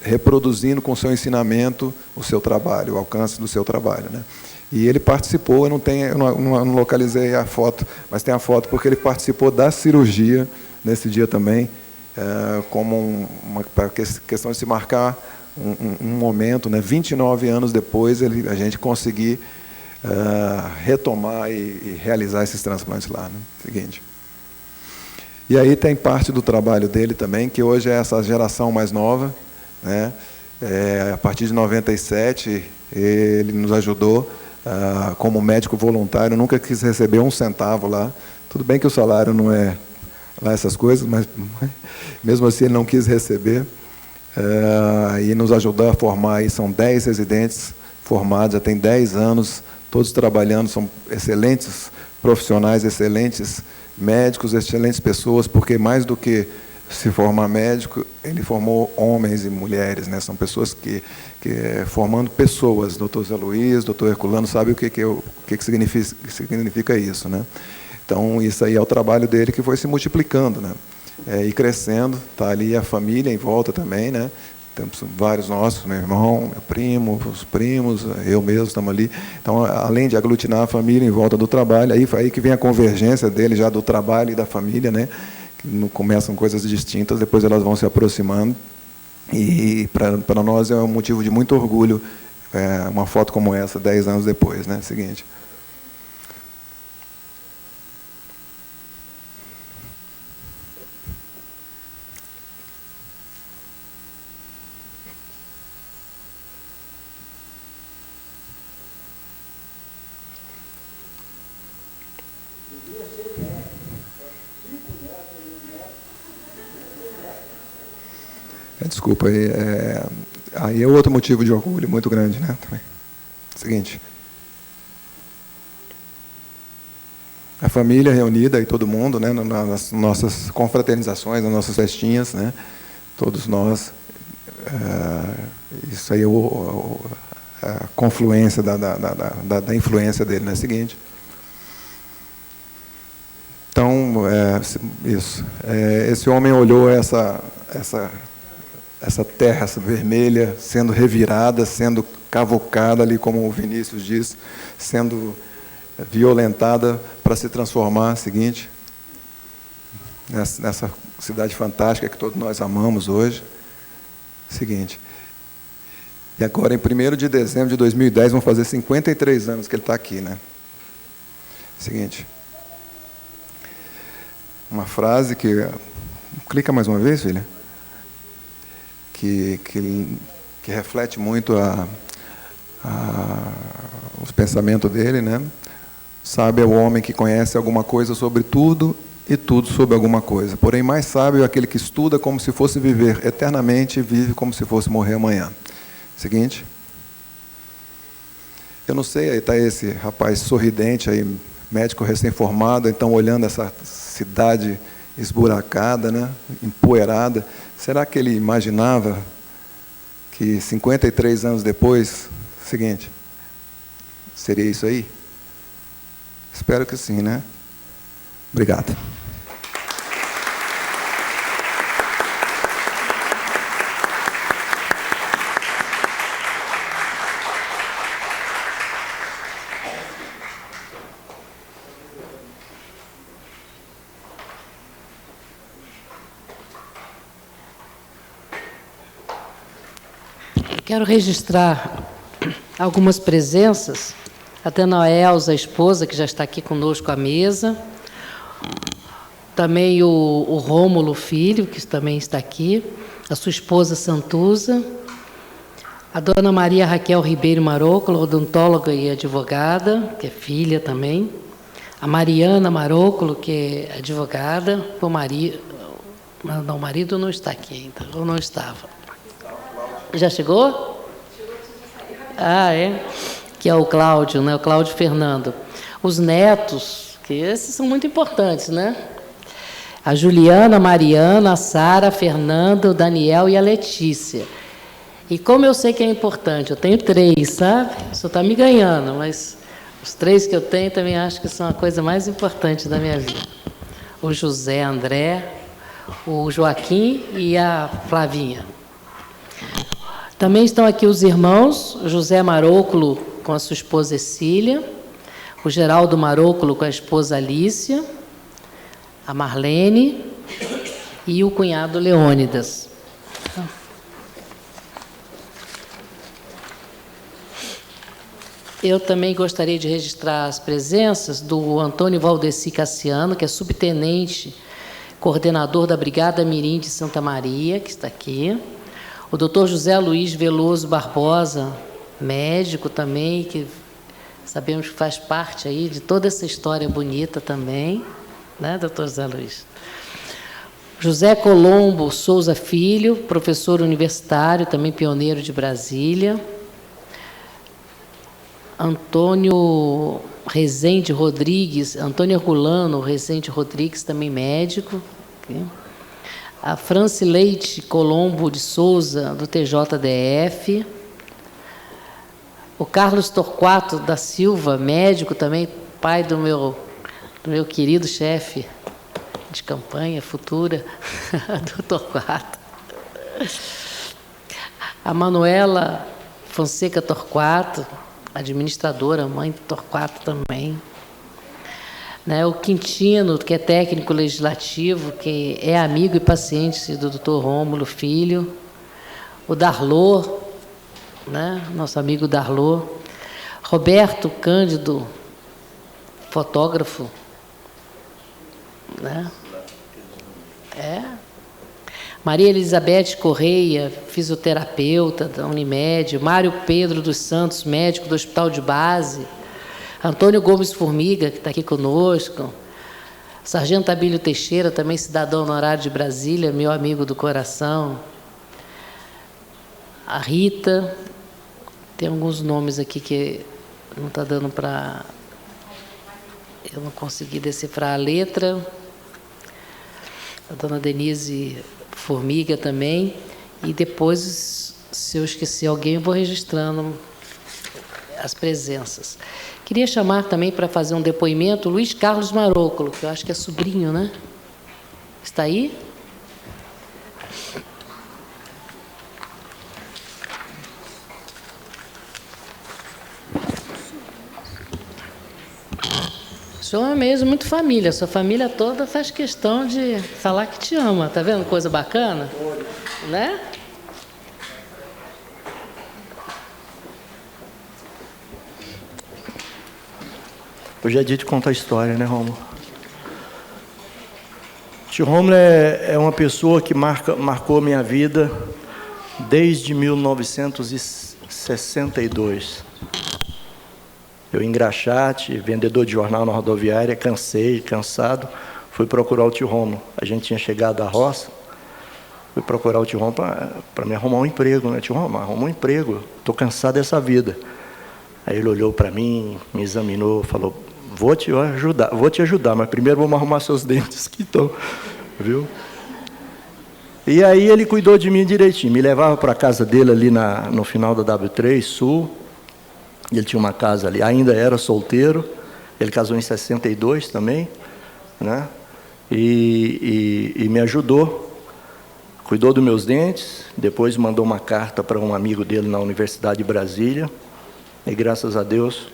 reproduzindo com o seu ensinamento o seu trabalho, o alcance do seu trabalho, né? E ele participou, eu não localizei a foto, mas tem a foto porque ele participou da cirurgia nesse dia também, como para questão de se marcar um momento, né? 29 anos depois, a gente conseguir retomar e realizar esses transplantes lá, né? Seguinte. E aí tem parte do trabalho dele também, que hoje é essa geração mais nova, né? A partir de 97, ele nos ajudou como médico voluntário, nunca quis receber um centavo lá. Tudo bem que o salário não é lá essas coisas, mas mesmo assim ele não quis receber. E nos ajudou a formar, aí são 10 residentes formados, já tem 10 anos, todos trabalhando, são excelentes profissionais, excelentes médicos, excelentes pessoas, porque mais do que se formar médico, ele formou homens e mulheres, né? São pessoas que formando pessoas. Doutor Zé Luiz, doutor Herculano, sabe o que significa isso, né? Então, isso aí é o trabalho dele que foi se multiplicando, né? E crescendo. Está ali a família em volta também, né? Temos vários nossos, meu irmão, meu primo, os primos, eu mesmo estamos ali. Então, além de aglutinar a família em volta do trabalho, aí que vem a convergência dele já do trabalho e da família, né? Começam coisas distintas, depois elas vão se aproximando, e para nós é um motivo de muito orgulho uma foto como essa, 10 anos depois, né? Seguinte. Desculpa, aí é outro motivo de orgulho muito grande, né? Também. Seguinte. A família reunida aí, todo mundo, né, nas nossas confraternizações, nas nossas festinhas, né, todos nós, isso aí é a confluência da influência dele, né, seguinte. Então, isso. Esse homem olhou essa terra, essa vermelha, sendo revirada, sendo cavocada ali, como o Vinícius diz, sendo violentada para se transformar, seguinte, nessa cidade fantástica que todos nós amamos hoje. Seguinte. E agora, em 1º de dezembro de 2010, vão fazer 53 anos que ele está aqui, né? Seguinte. Uma frase que... Clica mais uma vez, filha. Que reflete muito os pensamentos dele, né? Sábio é o homem que conhece alguma coisa sobre tudo e tudo sobre alguma coisa. Porém, mais sábio é aquele que estuda como se fosse viver eternamente e vive como se fosse morrer amanhã. Seguinte. Eu não sei, aí está esse rapaz sorridente, aí, médico recém-formado, então olhando essa cidade esburacada, né, empoeirada. Será que ele imaginava que 53 anos depois, seguinte, seria isso aí? Espero que sim, né? Obrigado. Quero registrar algumas presenças. A dona Elza, a esposa, que já está aqui conosco à mesa. Também o Rômulo, filho, que também está aqui. A sua esposa, Santuza. A dona Maria Raquel Ribeiro Maróculo, odontóloga e advogada, que é filha também. A Mariana Maróculo, que é advogada. O marido... Não, o marido não está aqui ainda, ou não estava. Já chegou? Ah, é? Que é o Cláudio, né? O Cláudio Fernando. Os netos, que esses são muito importantes, né? A Juliana, a Mariana, a Sara, a Fernanda, o Daniel e a Letícia. E como eu sei que é importante, eu tenho 3, sabe? O senhor está me ganhando, mas os 3 que eu tenho também acho que são a coisa mais importante da minha vida. O José André, o Joaquim e a Flavinha. Também estão aqui os irmãos, José Maróculo com a sua esposa Cecília, o Geraldo Maróculo com a esposa Alícia, a Marlene e o cunhado Leônidas. Eu também gostaria de registrar as presenças do Antônio Valdeci Cassiano, que é subtenente, coordenador da Brigada Mirim de Santa Maria, que está aqui. O doutor José Luiz Veloso Barbosa, médico também, que sabemos que faz parte aí de toda essa história bonita também, né, doutor José Luiz? José Colombo Souza Filho, professor universitário, também pioneiro de Brasília. Antônio Rezende Rodrigues, Antônio Herculano Rezende Rodrigues, também médico. A Franci Leite Colombo de Souza, do TJDF. O Carlos Torquato da Silva, médico também, pai do meu querido chefe de campanha futura, do Torquato. A Manuela Fonseca Torquato, administradora, mãe do Torquato também. Né, o Quintino, que é técnico legislativo, que é amigo e paciente do doutor Rômulo Filho. O Darlô, né, nosso amigo Darlô. Roberto Cândido, fotógrafo. Né? Maria Elizabeth Correia, fisioterapeuta da Unimed. Mário Pedro dos Santos, médico do Hospital de Base. Antônio Gomes Formiga, que está aqui conosco. Sargento Abílio Teixeira, também cidadão honorário de Brasília, meu amigo do coração. A Rita, Tem alguns nomes aqui que não está dando para... Eu não consegui decifrar a letra. A dona Denise Formiga também. E depois, se eu esquecer alguém, eu vou registrando as presenças. Queria chamar também para fazer um depoimento o Luiz Carlos Marócolo, que eu acho que é sobrinho, né? Está aí? O senhor é mesmo muito família, sua família toda faz questão de falar que te ama, tá vendo? Coisa bacana, né? Hoje é dia de contar a história, né, Rômulo? Tio Rômulo é uma pessoa que marcou minha vida desde 1962. Eu, engraxate, vendedor de jornal na rodoviária, cansado, fui procurar o tio Rômulo. A gente tinha chegado da roça, fui procurar o tio Rômulo para me arrumar um emprego, né? Tio Rômulo, arruma um emprego, estou cansado dessa vida. Aí ele olhou para mim, me examinou, falou: vou te ajudar, mas primeiro vamos arrumar seus dentes que estão, viu? E aí ele cuidou de mim direitinho, me levava para a casa dele ali no final da W3 Sul. Ele tinha uma casa ali, ainda era solteiro, ele casou em 62 também, né? E me ajudou, cuidou dos meus dentes, depois mandou uma carta para um amigo dele na Universidade de Brasília, e graças a Deus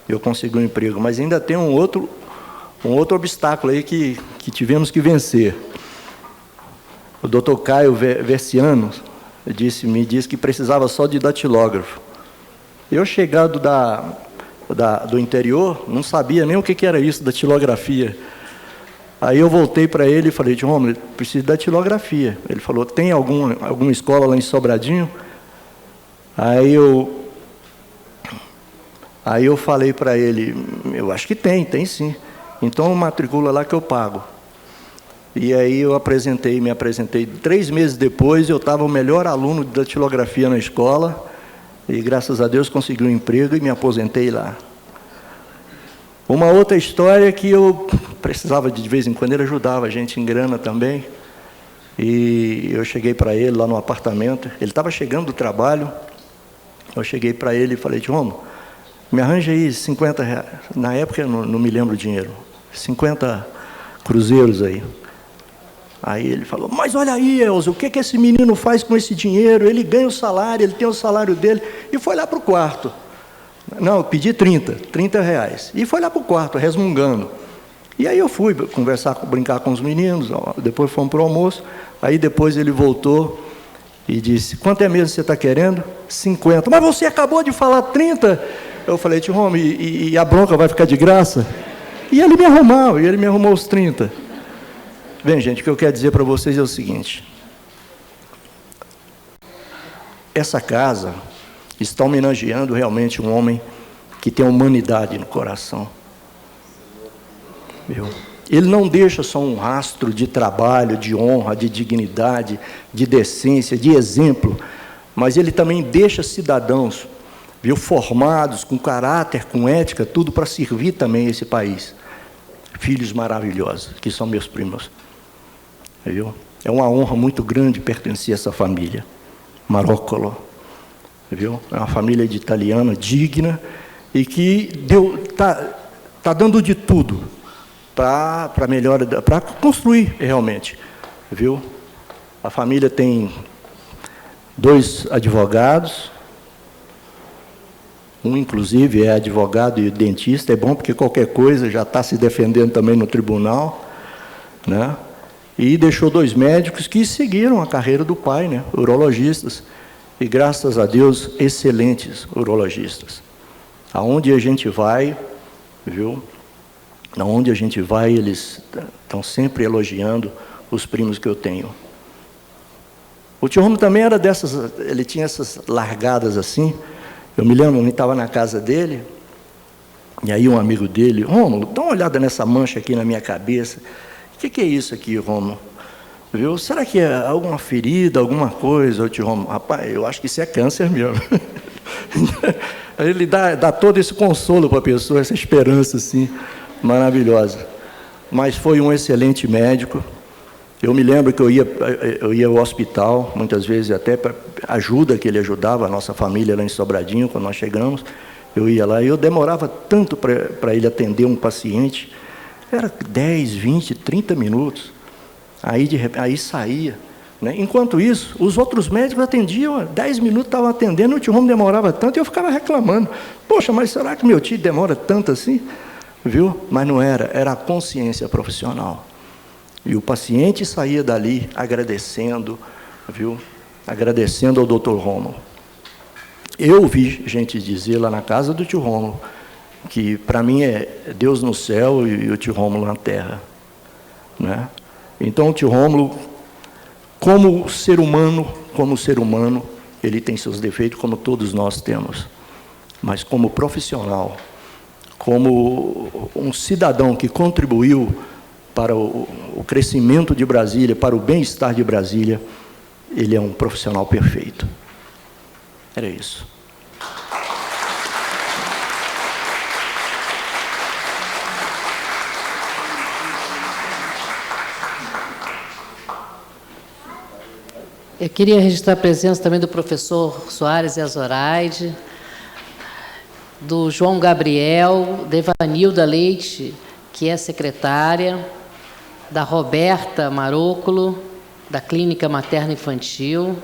eu consegui um emprego. Mas ainda tem um outro obstáculo aí que tivemos que vencer. O doutor Caio Versiano me disse que precisava só de datilógrafo. Eu, chegado do interior, não sabia nem o que era isso, datilografia. Aí eu voltei para ele e falei: tio Rômulo, preciso de datilografia. Ele falou: tem alguma escola lá em Sobradinho? Aí eu falei para ele: eu acho que tem sim. Então matricula lá que eu pago. E aí eu me apresentei. 3 meses depois eu estava o melhor aluno de datilografia na escola. E graças a Deus consegui um emprego e me aposentei lá. Uma outra história que eu precisava de vez em quando, ele ajudava a gente em grana também. E eu cheguei para ele lá no apartamento, ele estava chegando do trabalho, eu cheguei para ele e falei: tio Rômulo, me arranja aí 50 reais. Na época eu não me lembro o dinheiro, 50 cruzeiros aí. Aí ele falou: mas olha aí, Elza, o que esse menino faz com esse dinheiro? Ele ganha o salário, ele tem o salário dele. E foi lá para o quarto. Não, eu pedi 30 reais. E foi lá para o quarto, resmungando. E aí eu fui brincar com os meninos, depois fomos para o almoço. Aí depois ele voltou e disse: quanto é mesmo que você está querendo? 50. Mas você acabou de falar 30. Eu falei: tio Rômulo, e a bronca vai ficar de graça? E ele me arrumou os 30. Bem, gente, o que eu quero dizer para vocês é o seguinte: essa casa está homenageando realmente um homem que tem humanidade no coração. Viu? Ele não deixa só um rastro de trabalho, de honra, de dignidade, de decência, de exemplo, mas ele também deixa cidadãos, viu, formados, com caráter, com ética, tudo para servir também esse país. Filhos maravilhosos, que são meus primos. Viu? É uma honra muito grande pertencer a essa família, Marócolo. Viu? É uma família de italiana, digna, e que tá dando de tudo para construir realmente. Viu? A família tem 2 advogados, um inclusive é advogado e dentista, é bom porque qualquer coisa já está se defendendo também no tribunal, né? E deixou 2 médicos que seguiram a carreira do pai, né? Urologistas, e graças a Deus, excelentes urologistas. Aonde a gente vai, viu? Aonde a gente vai, eles estão sempre elogiando os primos que eu tenho. O tio Rômulo também era dessas, ele tinha essas largadas assim. Eu me lembro, eu estava na casa dele, e aí um amigo dele: Rômulo, dá uma olhada nessa mancha aqui na minha cabeça. O que é isso aqui, Rômulo? Viu? Será que é alguma ferida, alguma coisa? Eu te Rômulo: rapaz, eu acho que isso é câncer mesmo. Ele dá todo esse consolo para a pessoa, essa esperança assim, maravilhosa. Mas foi um excelente médico. Eu me lembro que eu ia ao hospital, muitas vezes até para ajuda que ele ajudava, a nossa família lá em Sobradinho, quando nós chegamos, eu ia lá e eu demorava tanto para ele atender um paciente, era 10, 20, 30 minutos, aí saía. Né? Enquanto isso, os outros médicos atendiam, 10 minutos estavam atendendo, o tio Romo demorava tanto, e eu ficava reclamando, poxa, mas será que meu tio demora tanto assim? Viu? Mas não era a consciência profissional. E o paciente saía dali agradecendo, viu? Agradecendo ao Dr. Romo. Eu vi gente dizer lá na casa do tio Romo que para mim é Deus no céu e o tio Rômulo na terra, né? Então o tio Rômulo, como ser humano, ele tem seus defeitos, como todos nós temos, mas como profissional, como um cidadão que contribuiu para o crescimento de Brasília, para o bem-estar de Brasília, ele é um profissional perfeito. Era isso. Eu queria registrar a presença também do professor Soares e Azoraide, do João Gabriel, da Evanilda Leite, que é secretária, da Roberta Marocolo, da Clínica Materna Infantil,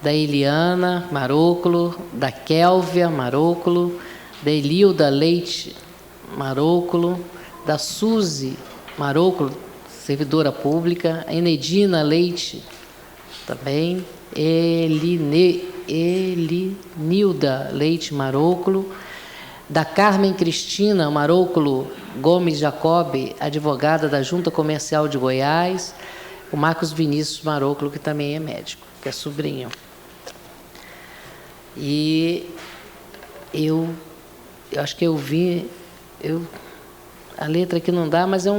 da Eliana Marocolo, da Kélvia Marocolo, da Elilda Leite Marocolo, da Suzy Marocolo, servidora pública, a Enedina Leite, também, Elinilda Leite Marocolo, da Carmen Cristina Marocolo Gomes Jacobi, advogada da Junta Comercial de Goiás, o Marcos Vinícius Marocolo, que também é médico, que é sobrinho. E eu acho que eu vi, a letra aqui não dá, mas é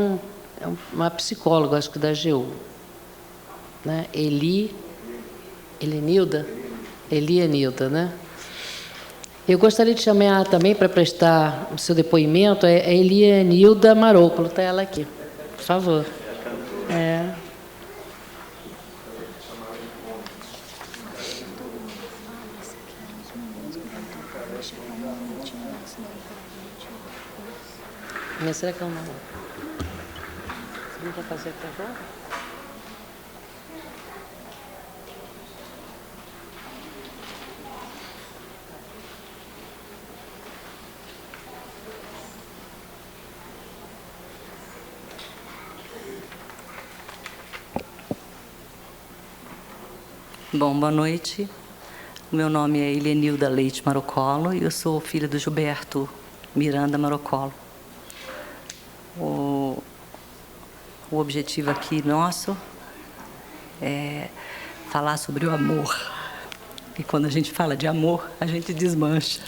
uma psicóloga, acho que da AGU, né? Elinilda, né? Eu gostaria de chamar também para prestar o seu depoimento a Elianilda Marocolo, está ela aqui, por favor. Mas será que eu não? Você não quer fazer por favor? Bom, boa noite. O meu nome é Elianilda Leite Marocolo e eu sou filha do Gilberto Miranda Marocolo. O objetivo aqui nosso é falar sobre o amor. E quando a gente fala de amor, a gente desmancha.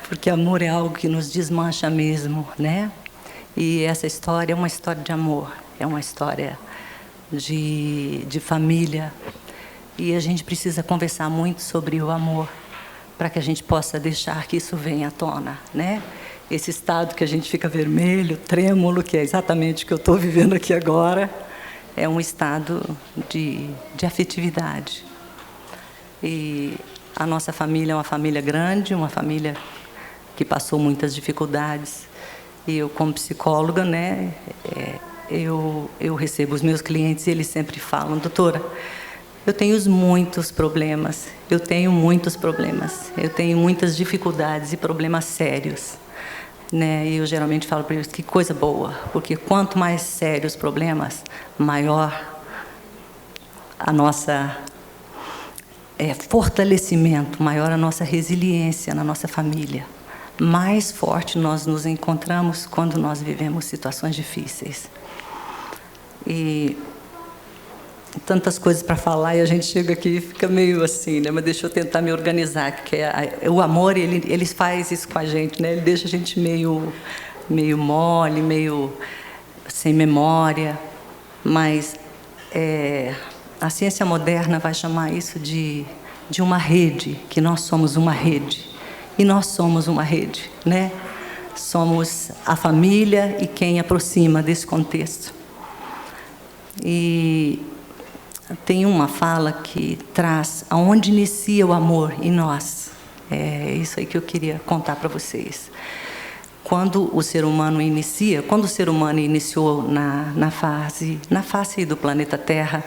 Porque amor é algo que nos desmancha mesmo, né? E essa história é uma história de amor, é uma história de família. E a gente precisa conversar muito sobre o amor para que a gente possa deixar que isso venha à tona, né? Esse estado que a gente fica vermelho, trêmulo, que é exatamente o que eu estou vivendo aqui agora, é um estado de afetividade. E a nossa família é uma família grande, uma família que passou muitas dificuldades. E eu, como psicóloga, né, eu recebo os meus clientes e eles sempre falam: doutora, eu tenho muitos problemas, eu tenho muitas dificuldades e problemas sérios, né? E eu geralmente falo para eles: que coisa boa, porque quanto mais sérios os problemas, maior a nossa fortalecimento, maior a nossa resiliência na nossa família. Mais forte nós nos encontramos quando nós vivemos situações difíceis. E tantas coisas para falar e a gente chega aqui e fica meio assim, né? Mas deixa eu tentar me organizar, porque o amor, ele faz isso com a gente, né? Ele deixa a gente meio mole, meio sem memória, mas a ciência moderna vai chamar isso de de uma rede, que nós somos uma rede. E nós somos uma rede, né? Somos a família e quem aproxima desse contexto. E tem uma fala que traz aonde inicia o amor em nós. É isso aí que eu queria contar para vocês. Quando o ser humano iniciou na face do planeta Terra,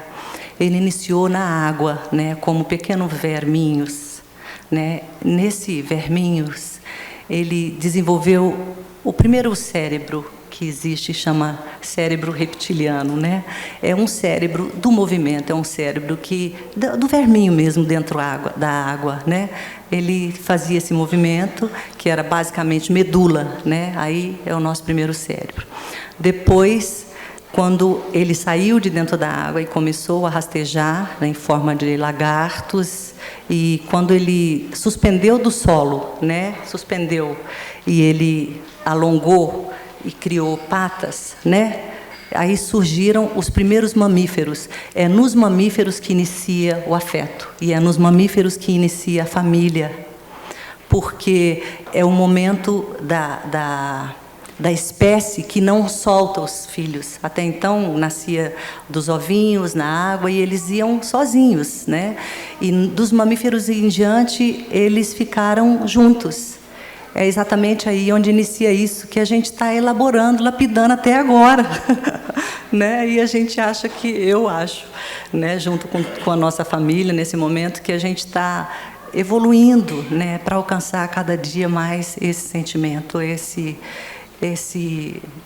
ele iniciou na água, né, como pequenos verminhos, né? Nesse verminhos, ele desenvolveu o primeiro cérebro que existe, chama cérebro reptiliano, né? É um cérebro do movimento, é um cérebro do verminho mesmo dentro da água, né? Ele fazia esse movimento, que era basicamente medula, né? Aí é o nosso primeiro cérebro. Depois, quando ele saiu de dentro da água e começou a rastejar, né, em forma de lagartos, e quando ele suspendeu do solo, né? Suspendeu, e ele alongou e criou patas, né? Aí surgiram os primeiros mamíferos. É nos mamíferos que inicia o afeto. E é nos mamíferos que inicia a família. Porque é o momento da espécie que não solta os filhos. Até então, nascia dos ovinhos na água e eles iam sozinhos, né? E dos mamíferos em diante, eles ficaram juntos. É exatamente aí onde inicia isso que a gente está elaborando, lapidando até agora. Né? E a gente acha eu acho, né, junto com a nossa família, nesse momento, que a gente está evoluindo, né, para alcançar cada dia mais esse sentimento,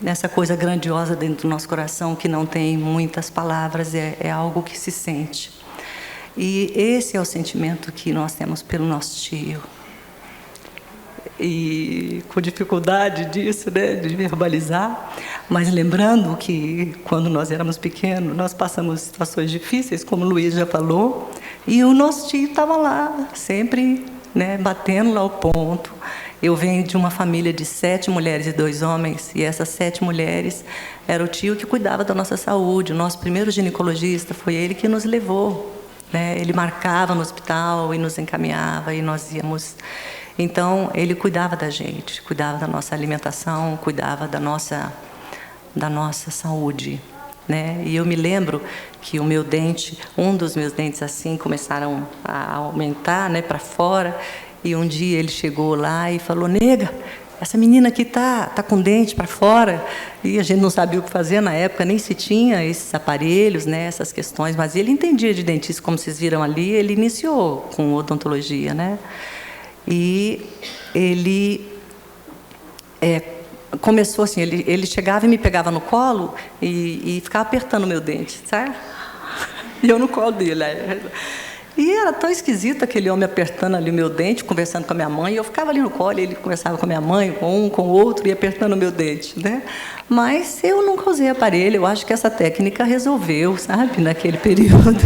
essa coisa grandiosa dentro do nosso coração, que não tem muitas palavras, é algo que se sente. E esse é o sentimento que nós temos pelo nosso tio. E com dificuldade disso, né, de verbalizar, mas lembrando que quando nós éramos pequenos, nós passamos situações difíceis, como o Luiz já falou, e o nosso tio estava lá, sempre, né, batendo lá o ponto. Eu venho de uma família de 7 mulheres e 2 homens, e essas 7 mulheres era o tio que cuidava da nossa saúde. O nosso primeiro ginecologista foi ele que nos levou, né? Ele marcava no hospital e nos encaminhava, e nós íamos. Então, ele cuidava da gente, cuidava da nossa alimentação, cuidava da nossa saúde, né? E eu me lembro que um dos meus dentes assim começaram a aumentar, né, para fora, e um dia ele chegou lá e falou: "Nega, essa menina aqui tá com dente para fora", e a gente não sabia o que fazer na época, nem se tinha esses aparelhos, né, essas questões, mas ele entendia de dentista, como vocês viram ali, ele iniciou com odontologia, né? E ele começou assim, ele chegava e me pegava no colo e ficava apertando o meu dente, sabe? E eu no colo dele. E era tão esquisito aquele homem apertando ali o meu dente, conversando com a minha mãe, e eu ficava ali no colo, e ele conversava com a minha mãe, com um, com o outro, e apertando o meu dente, né? Mas eu nunca usei aparelho, eu acho que essa técnica resolveu, sabe, naquele período.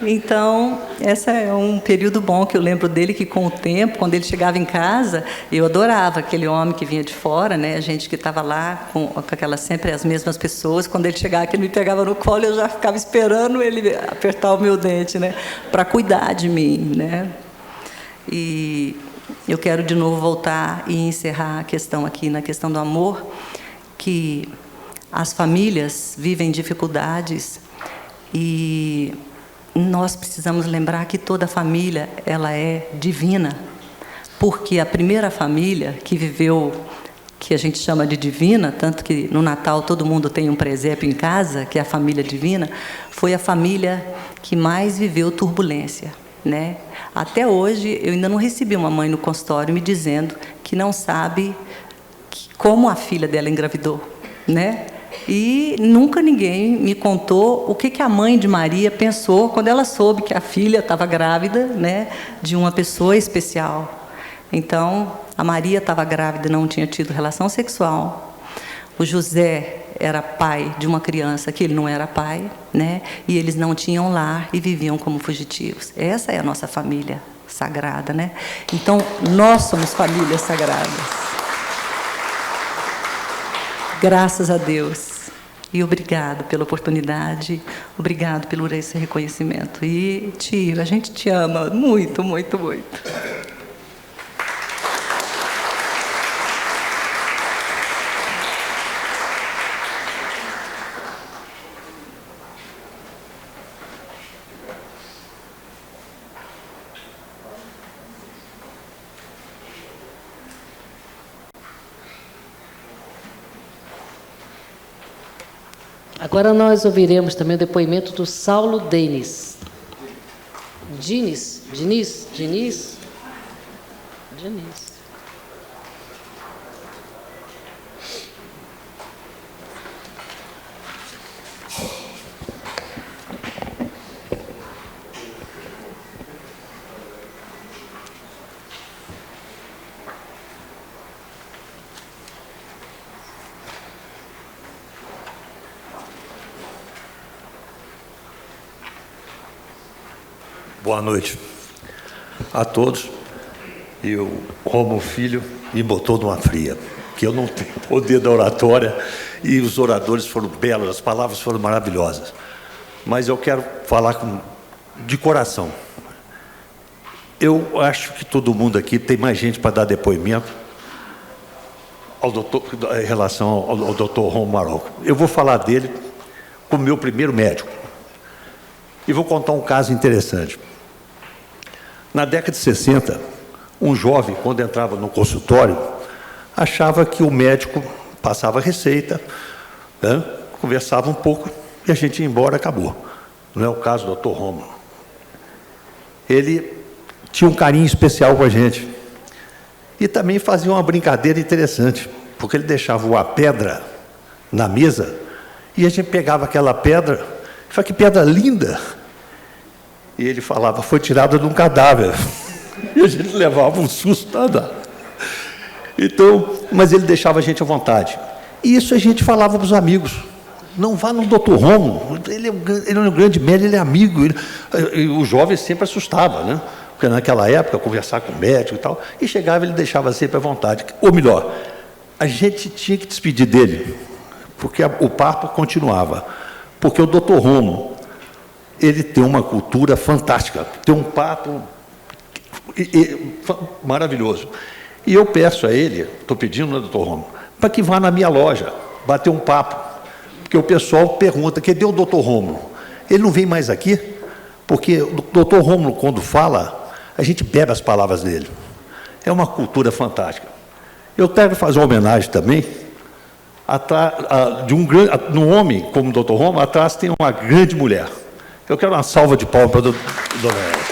Então, esse é um período bom que eu lembro dele, que com o tempo, quando ele chegava em casa, eu adorava aquele homem que vinha de fora, né? A gente que estava lá com aquelas sempre as mesmas pessoas. Quando ele chegava, que ele me pegava no colo, eu já ficava esperando ele apertar o meu dente, né? Para cuidar de mim, né? E eu quero de novo voltar e encerrar a questão aqui, na questão do amor, que as famílias vivem dificuldades e nós precisamos lembrar que toda família ela é divina, porque a primeira família que viveu, que a gente chama de divina, tanto que no Natal todo mundo tem um presépio em casa, que é a família divina, foi a família que mais viveu turbulência, né? Até hoje eu ainda não recebi uma mãe no consultório me dizendo que não sabe como a filha dela engravidou, né? E nunca ninguém me contou o que a mãe de Maria pensou quando ela soube que a filha estava grávida, né, de uma pessoa especial. Então, a Maria estava grávida e não tinha tido relação sexual. O José era pai de uma criança que ele não era pai, né, e eles não tinham lar e viviam como fugitivos. Essa é a nossa família sagrada, né? Então, nós somos famílias sagradas. Graças a Deus. E obrigado pela oportunidade, obrigado pelo esse reconhecimento. E, tio, a gente te ama muito, muito, muito. Agora nós ouviremos também o depoimento do Saulo Diniz. Boa noite a todos. E o Rômulo Filho me botou numa fria, que eu não tenho poder da oratória, e os oradores foram belos, as palavras foram maravilhosas. Mas eu quero falar de coração. Eu acho que todo mundo aqui tem mais gente para dar depoimento em relação ao doutor Rômulo Marocco. Eu vou falar dele como meu primeiro médico. E vou contar um caso interessante. Na década de 60, um jovem, quando entrava no consultório, achava que o médico passava receita, né, conversava um pouco e a gente ia embora, acabou. Não é o caso do Dr. Rômulo. Ele tinha um carinho especial com a gente. E também fazia uma brincadeira interessante, porque ele deixava uma pedra na mesa e a gente pegava aquela pedra, falava, que pedra linda! E ele falava, foi tirada de um cadáver. E a gente levava um susto nada. Então, mas ele deixava a gente à vontade. E isso a gente falava para os amigos. Não vá no Dr. Rômulo, ele é um grande médico, ele é amigo. E o jovem sempre assustava, né? Porque naquela época, conversar com o médico e tal, e chegava, ele deixava sempre à vontade. Ou melhor, a gente tinha que despedir dele, porque o papo continuava. Porque o Dr. Rômulo, ele tem uma cultura fantástica, tem um papo maravilhoso. E eu peço a ele, estou pedindo, né, doutor Rômulo, para que vá na minha loja, bater um papo, porque o pessoal pergunta, cadê o doutor Rômulo? Ele não vem mais aqui? Porque o doutor Rômulo, quando fala, a gente bebe as palavras dele. É uma cultura fantástica. Eu quero fazer uma homenagem também de um homem como o doutor Rômulo, atrás tem uma grande mulher. Eu quero uma salva de palmas para a dona Ela.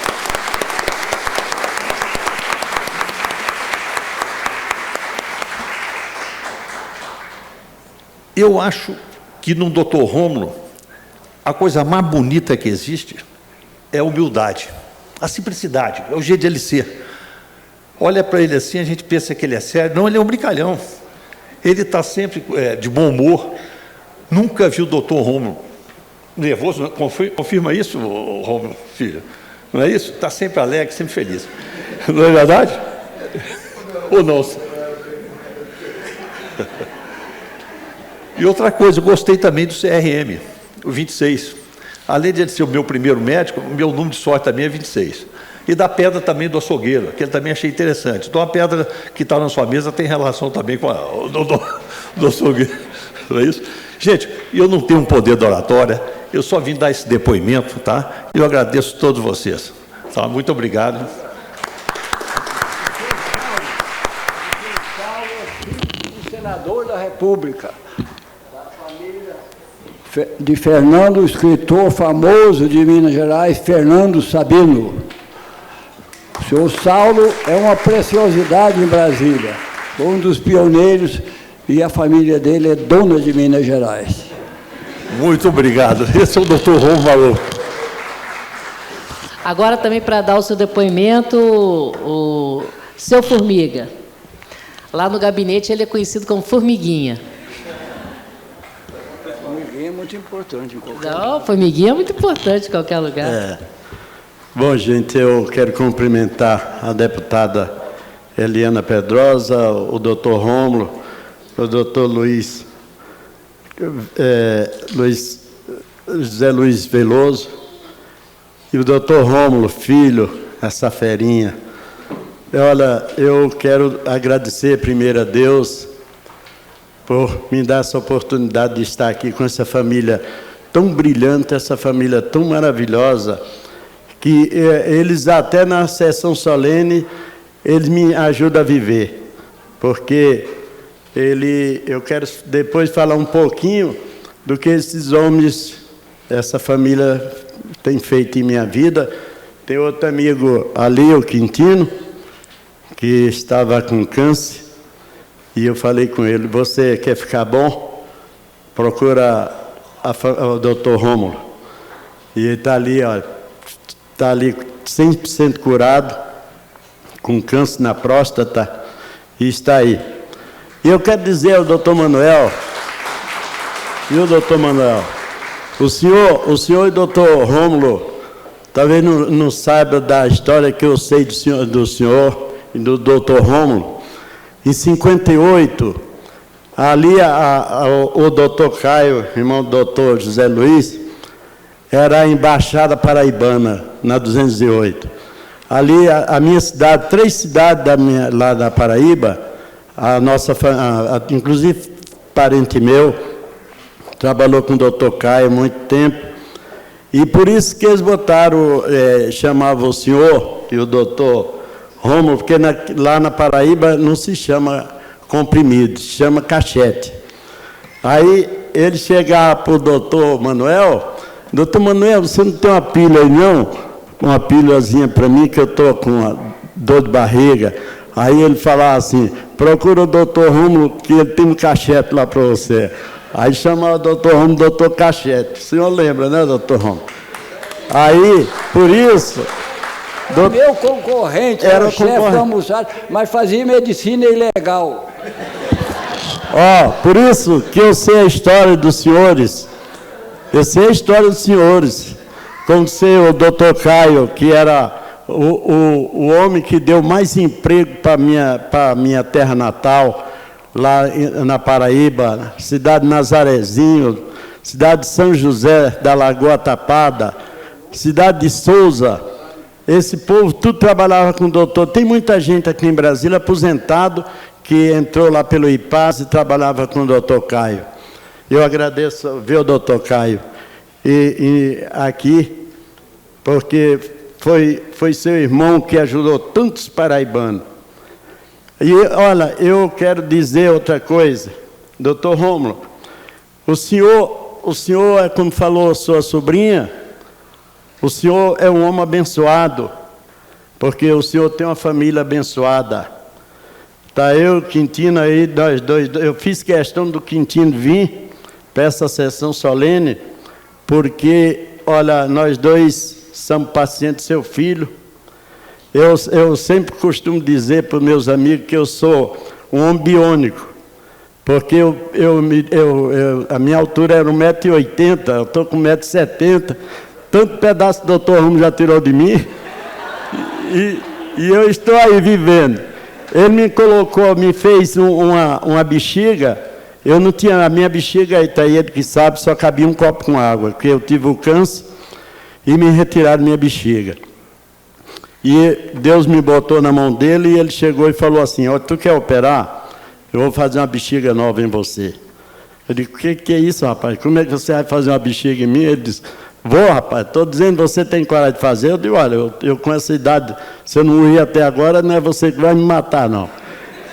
Eu acho que no Dr. Rômulo, a coisa mais bonita que existe é a humildade, a simplicidade, é o jeito de ele ser. Olha para ele assim, a gente pensa que ele é sério. Não, ele é um brincalhão. Ele está sempre de bom humor. Nunca vi o Dr. Rômulo nervoso. Confirma isso, Rômulo, filho? Não é isso? Está sempre alegre, sempre feliz. Não é verdade? Ou não? E outra coisa, eu gostei também do CRM, o 26. Além de ele ser o meu primeiro médico, o meu número de sorte também é 26. E da pedra também do açougueiro, que ele também achei interessante. Então, a pedra que está na sua mesa tem relação também com do açougueiro. Não é isso? Gente, eu não tenho um poder de oratória, eu só vim dar esse depoimento, tá? Eu agradeço a todos vocês. Tá? Muito obrigado. O senador da República, de Fernando, escritor famoso de Minas Gerais, Fernando Sabino. O senhor Saulo é uma preciosidade em Brasília, um dos pioneiros, e a família dele é dona de Minas Gerais. Muito obrigado. Esse é o doutor Rômulo Marocco. Agora também para dar o seu depoimento, o seu Formiga. Lá no gabinete ele é conhecido como Formiguinha. Formiguinha é muito importante em qualquer lugar. Não, Formiguinha é muito importante em qualquer lugar. Bom, gente, eu quero cumprimentar a deputada Eliana Pedrosa, o doutor Rômulo, o doutor Luiz José Luiz Veloso, e o doutor Rômulo, filho, essa ferinha. Olha, eu quero agradecer primeiro a Deus por me dar essa oportunidade de estar aqui com essa família tão brilhante, essa família tão maravilhosa, que eles até na sessão solene, eles me ajudam a viver, porque eu quero depois falar um pouquinho do que esses homens, essa família tem feito em minha vida. Tem outro amigo ali, o Quintino, que estava com câncer, e eu falei com ele, você quer ficar bom? Procura o doutor Rômulo. E ele está ali, ó, está ali 100% curado, com câncer na próstata, e está aí. E eu quero dizer ao doutor Manuel, o senhor e o doutor Rômulo, talvez não saiba da história que eu sei do senhor e do doutor Rômulo. Em 58, ali o doutor Caio, irmão do doutor José Luiz, era a embaixada paraibana, na 208. Ali, a minha cidade, 3 cidades lá da Paraíba, inclusive parente meu, trabalhou com o doutor Caio há muito tempo, e por isso que eles chamavam o senhor e o doutor Rômulo, porque lá na Paraíba não se chama comprimido, se chama cachete. Aí ele chegava para o doutor Manuel, você não tem uma pilha aí não? Uma pilhazinha para mim, que eu estou com uma dor de barriga. Aí ele falava assim, procura o doutor Rômulo, que ele tem um cachete lá para você. Aí chamava o doutor Rômulo, doutor Cachete. O senhor lembra, né, doutor Rômulo? Aí, por isso... Meu concorrente era o chefe do almoçado, mas fazia medicina ilegal. Por isso que eu sei a história dos senhores. Eu sei a história dos senhores. Como sei o doutor Caio, que era o homem que deu mais emprego para a minha terra natal, lá na Paraíba, cidade de Nazarezinho, cidade de São José da Lagoa Tapada, cidade de Souza. Esse povo tudo trabalhava com o doutor. Tem muita gente aqui em Brasília, aposentado, que entrou lá pelo IPAS e trabalhava com o doutor Caio. Eu agradeço ver o doutor Caio aqui, porque foi seu irmão que ajudou tantos paraibanos. E, olha, eu quero dizer outra coisa, doutor Rômulo, o senhor, como falou sua sobrinha, o senhor é um homem abençoado, porque o senhor tem uma família abençoada. Está eu, Quintino aí, nós dois, eu fiz questão do Quintino vir para essa sessão solene, porque, olha, nós dois somos pacientes do seu filho. Eu sempre costumo dizer para os meus amigos que eu sou um homem biônico, porque a minha altura era 1,80 m, eu estou com 1,70 m, tanto pedaço do doutor Rômulo já tirou de mim, e eu estou aí vivendo. Ele me fez uma bexiga, eu não tinha, a minha bexiga, está aí, ele que sabe, só cabia um copo com água, porque eu tive o câncer e me retiraram minha bexiga. E Deus me botou na mão dele e ele chegou e falou assim, tu quer operar? Eu vou fazer uma bexiga nova em você. Eu digo, o que é isso, rapaz? Como é que você vai fazer uma bexiga em mim? Ele disse, vou, rapaz, estou dizendo, você tem coragem de fazer? Eu digo, olha, eu com essa idade, se eu não morrer até agora, não é você que vai me matar, não.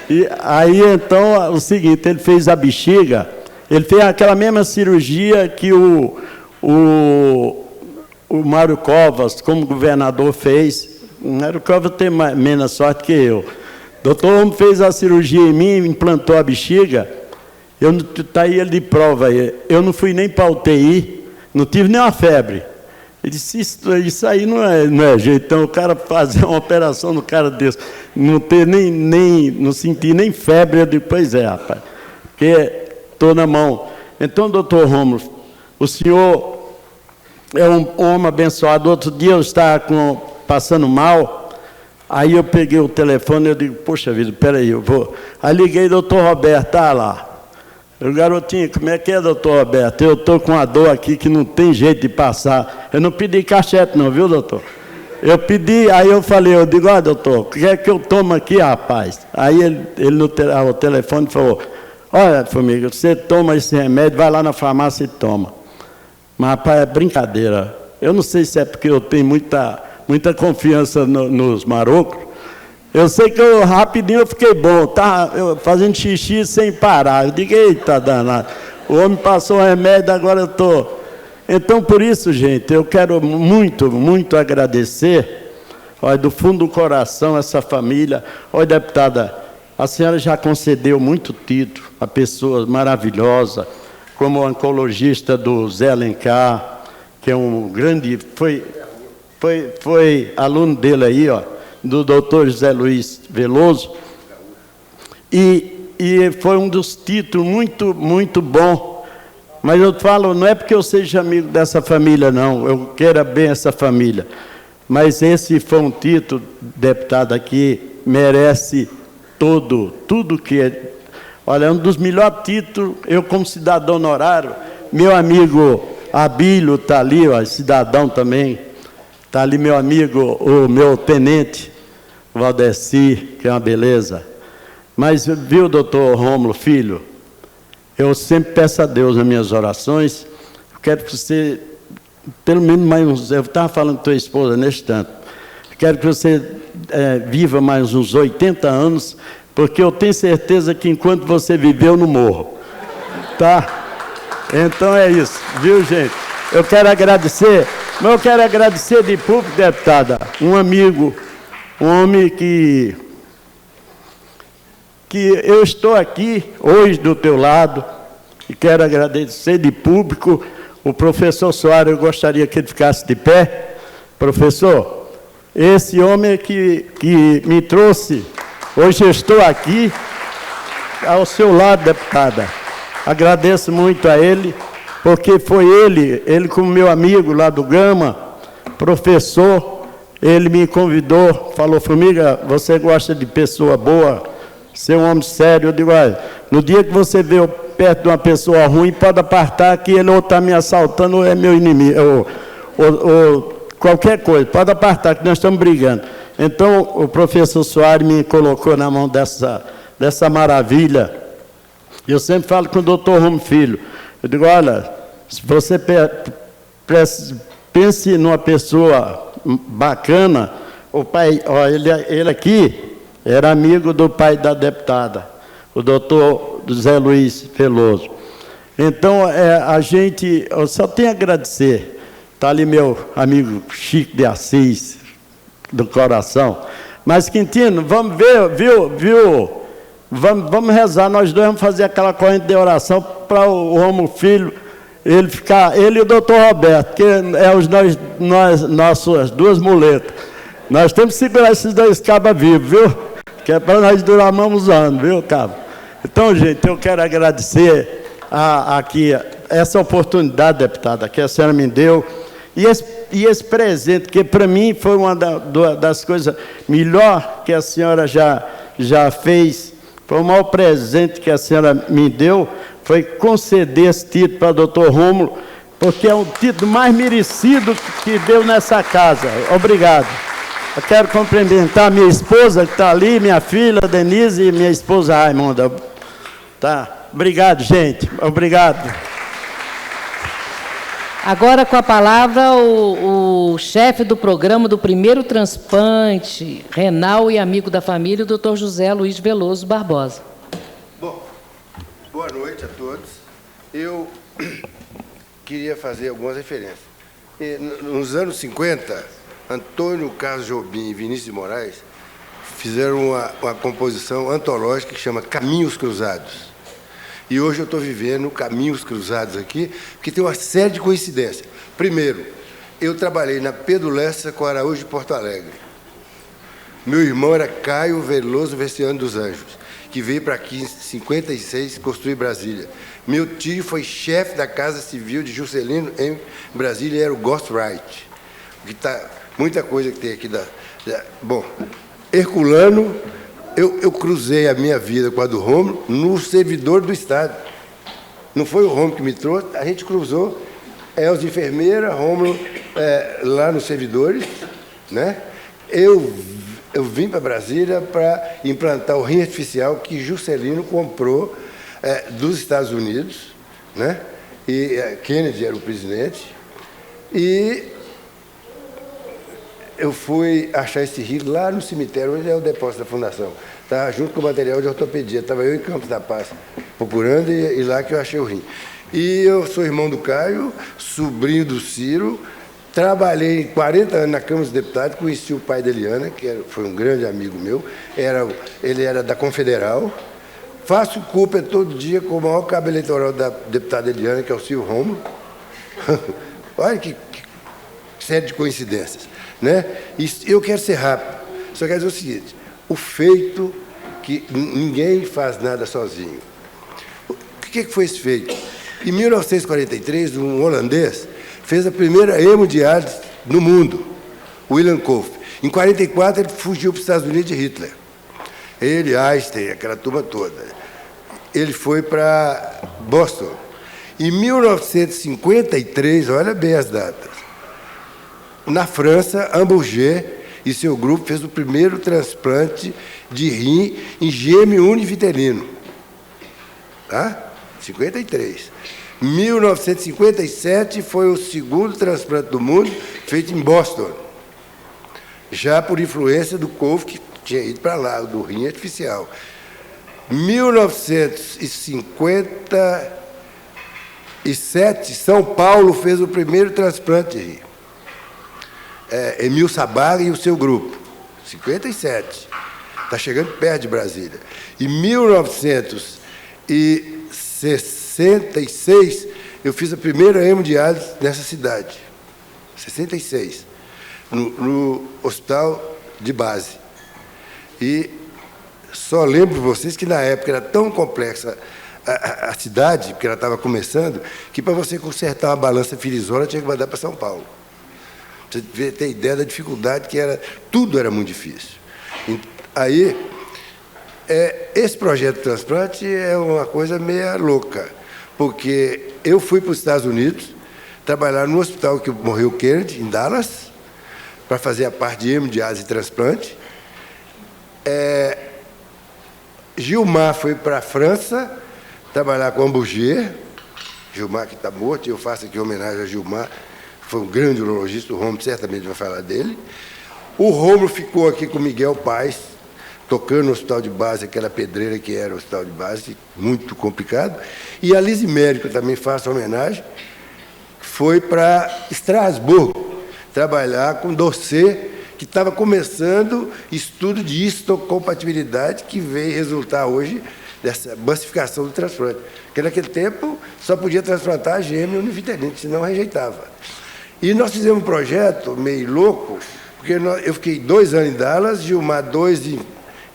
E aí, então, o seguinte, ele fez a bexiga, ele fez aquela mesma cirurgia que o Mário Covas, como governador, fez. O Mário Covas tem menos sorte que eu. O doutor Rômulo fez a cirurgia em mim, implantou a bexiga, está aí ele de prova, eu não fui nem para a UTI, não tive nem uma febre. Ele disse, isso aí não é jeito. Então, o cara fazer uma operação no cara desse, não ter não sentir nem febre, eu digo, pois é, rapaz, porque estou na mão. Então, doutor Rômulo, o senhor é um homem abençoado. Outro dia eu estava passando mal, aí eu peguei o telefone e eu digo, poxa vida, peraí, eu vou. Aí liguei, doutor Roberto, está lá. garotinho, como é que é, doutor Roberto? Eu estou com uma dor aqui que não tem jeito de passar. Eu não pedi cachete não, viu, doutor? Eu pedi, aí eu falei, eu digo, doutor, o que é que eu tomo aqui, rapaz? Aí ele no telefone falou, olha, formiga, você toma esse remédio, vai lá na farmácia e toma. Mas, rapaz, é brincadeira. Eu não sei se é porque eu tenho muita confiança nos marocos. Eu sei que rapidinho eu fiquei bom, tá fazendo xixi sem parar. Eu digo, eita danado, o homem passou o remédio, agora eu estou... Então, por isso, gente, eu quero muito, muito agradecer, olha, do fundo do coração, essa família. Olha, deputada, a senhora já concedeu muito título a pessoas maravilhosas, como o oncologista do Zé Alencar, que é um grande... Foi aluno dele aí, ó, do doutor José Luiz Veloso, e foi um dos títulos muito, muito bom. Mas eu falo, não é porque eu seja amigo dessa família, não, eu quero bem essa família. Mas esse foi um título, deputado, aqui, merece tudo que é. Olha, é um dos melhores títulos, eu como cidadão honorário, meu amigo Abílio está ali, ó, cidadão também, está ali meu amigo, o meu tenente, Valdeci, que é uma beleza. Mas, viu, doutor Rômulo, filho, eu sempre peço a Deus nas minhas orações, eu quero que você, pelo menos mais uns, eu estava falando com tua esposa neste tanto, eu quero que você viva mais uns 80 anos, porque eu tenho certeza que enquanto você viver, eu não morro. Tá? Então é isso, viu, gente? Eu quero agradecer, mas eu quero agradecer de público, deputada, um amigo, um homem que eu estou aqui hoje do teu lado e quero agradecer de público o professor Soares. Eu gostaria que ele ficasse de pé. Professor, esse homem que me trouxe, hoje eu estou aqui ao seu lado, deputada. Agradeço muito a ele, porque foi ele como meu amigo lá do Gama, professor, ele me convidou, falou, Formiga, você gosta de pessoa boa, ser um homem sério. Eu digo, olha, no dia que você vê perto de uma pessoa ruim, pode apartar que ele ou está me assaltando ou é meu inimigo, ou qualquer coisa, pode apartar que nós estamos brigando. Então, o professor Soares me colocou na mão dessa maravilha. Eu sempre falo com o doutor Romo Filho, eu digo, olha, se você pense numa pessoa bacana, o pai, ó, ele aqui era amigo do pai da deputada, o doutor José Luiz Veloso. Então, a gente, eu só tenho a agradecer. Está ali meu amigo Chico de Assis, do coração. Mas, Quintino, vamos ver, viu? Vamos rezar, nós dois vamos fazer aquela corrente de oração para o Romo Filho, ele e o doutor Roberto, que é nossas duas muletas. Nós temos que segurar esses dois cabas vivos, viu? Que é para nós durar muitos anos, viu, cabo? Então, gente, eu quero agradecer aqui essa oportunidade, deputada, que a senhora me deu, e esse presente, que para mim foi uma das coisas melhor que a senhora já fez, foi o maior presente que a senhora me deu, foi conceder esse título para o doutor Rômulo, porque é o título mais merecido que deu nessa casa. Obrigado. Eu quero cumprimentar minha esposa que está ali, minha filha Denise e minha esposa Raimunda. Tá? Obrigado, gente. Obrigado. Agora com a palavra o chefe do programa do primeiro transplante renal e amigo da família, o doutor José Luiz Veloso Barbosa. Bom, boa noite a todos. Eu queria fazer algumas referências. Nos anos 50... Antônio Carlos Jobim e Vinícius de Moraes fizeram uma composição antológica que chama Caminhos Cruzados. E hoje eu estou vivendo Caminhos Cruzados aqui, porque tem uma série de coincidências. Primeiro, eu trabalhei na Pedro Lessa com Araújo de Porto Alegre. Meu irmão era Caio Veloso Vestiano dos Anjos, que veio para aqui em 56 construir Brasília. Meu tio foi chefe da Casa Civil de Juscelino em Brasília e era o Ghostwright. Que tá muita coisa que tem aqui bom, Herculano, eu cruzei a minha vida com a do Rômulo no servidor do Estado. Não foi o Rômulo que me trouxe, a gente cruzou, Elza enfermeira, Rômulo lá nos servidores, né? Eu vim para Brasília para implantar o rim artificial que Juscelino comprou dos Estados Unidos, né? E Kennedy era o presidente, e eu fui achar esse rim lá no cemitério, onde é o depósito da fundação. Estava junto com o material de ortopedia. Estava eu em Campos da Paz procurando, e lá que eu achei o rim. E eu sou irmão do Caio, sobrinho do Ciro, trabalhei 40 anos na Câmara dos Deputados, conheci o pai da Eliana, que foi um grande amigo meu, ele era da Confederal. Faço culpa todo dia com o maior cabo eleitoral da deputada Eliana, que é o Silvio Rômulo. Olha que série de coincidências, né? E eu quero ser rápido, só quero dizer o seguinte: o feito que ninguém faz nada sozinho. O que foi esse feito? Em 1943, um holandês fez a primeira hemodiálise no mundo, William Kolff. Em 1944, ele fugiu para os Estados Unidos de Hitler. Ele, Einstein, aquela turma toda. Ele foi para Boston. Em 1953, olha bem as datas, na França, Hamburger e seu grupo fez o primeiro transplante de rim em gêmeo univitelino. Tá? 53. 1957 foi o segundo transplante do mundo, feito em Boston, já por influência do Kolff, que tinha ido para lá, do rim artificial. 1957, São Paulo fez o primeiro transplante de rim. Emil Sabag e o seu grupo. 57. Está chegando perto de Brasília. Em 1966, eu fiz a primeira hemodiálise nessa cidade. 66. No hospital de base. E só lembro vocês que, na época, era tão complexa a cidade, porque ela estava começando, que, para você consertar uma balança Firizona, tinha que mandar para São Paulo. Você ter ideia da dificuldade que era, tudo era muito difícil. Aí, esse projeto de transplante é uma coisa meio louca, porque eu fui para os Estados Unidos trabalhar no hospital que morreu Kennedy, em Dallas, para fazer a parte de hemodiálise e transplante. Gilmar foi para a França trabalhar com Hamburger, Gilmar que está morto, e eu faço aqui homenagem a Gilmar, foi um grande urologista, o Rômulo certamente vai falar dele. O Rômulo ficou aqui com Miguel Paes, tocando no hospital de base, aquela pedreira que era o hospital de base, muito complicado. E a Lisimério, que eu também faço homenagem, foi para Estrasburgo trabalhar com Dossé, que estava começando estudo de histocompatibilidade, que veio resultar hoje dessa massificação do transplante. Porque naquele tempo só podia transplantar gêmeo univitelino, senão rejeitava. E nós fizemos um projeto meio louco, porque eu fiquei 2 anos em Dallas, Gilmar 2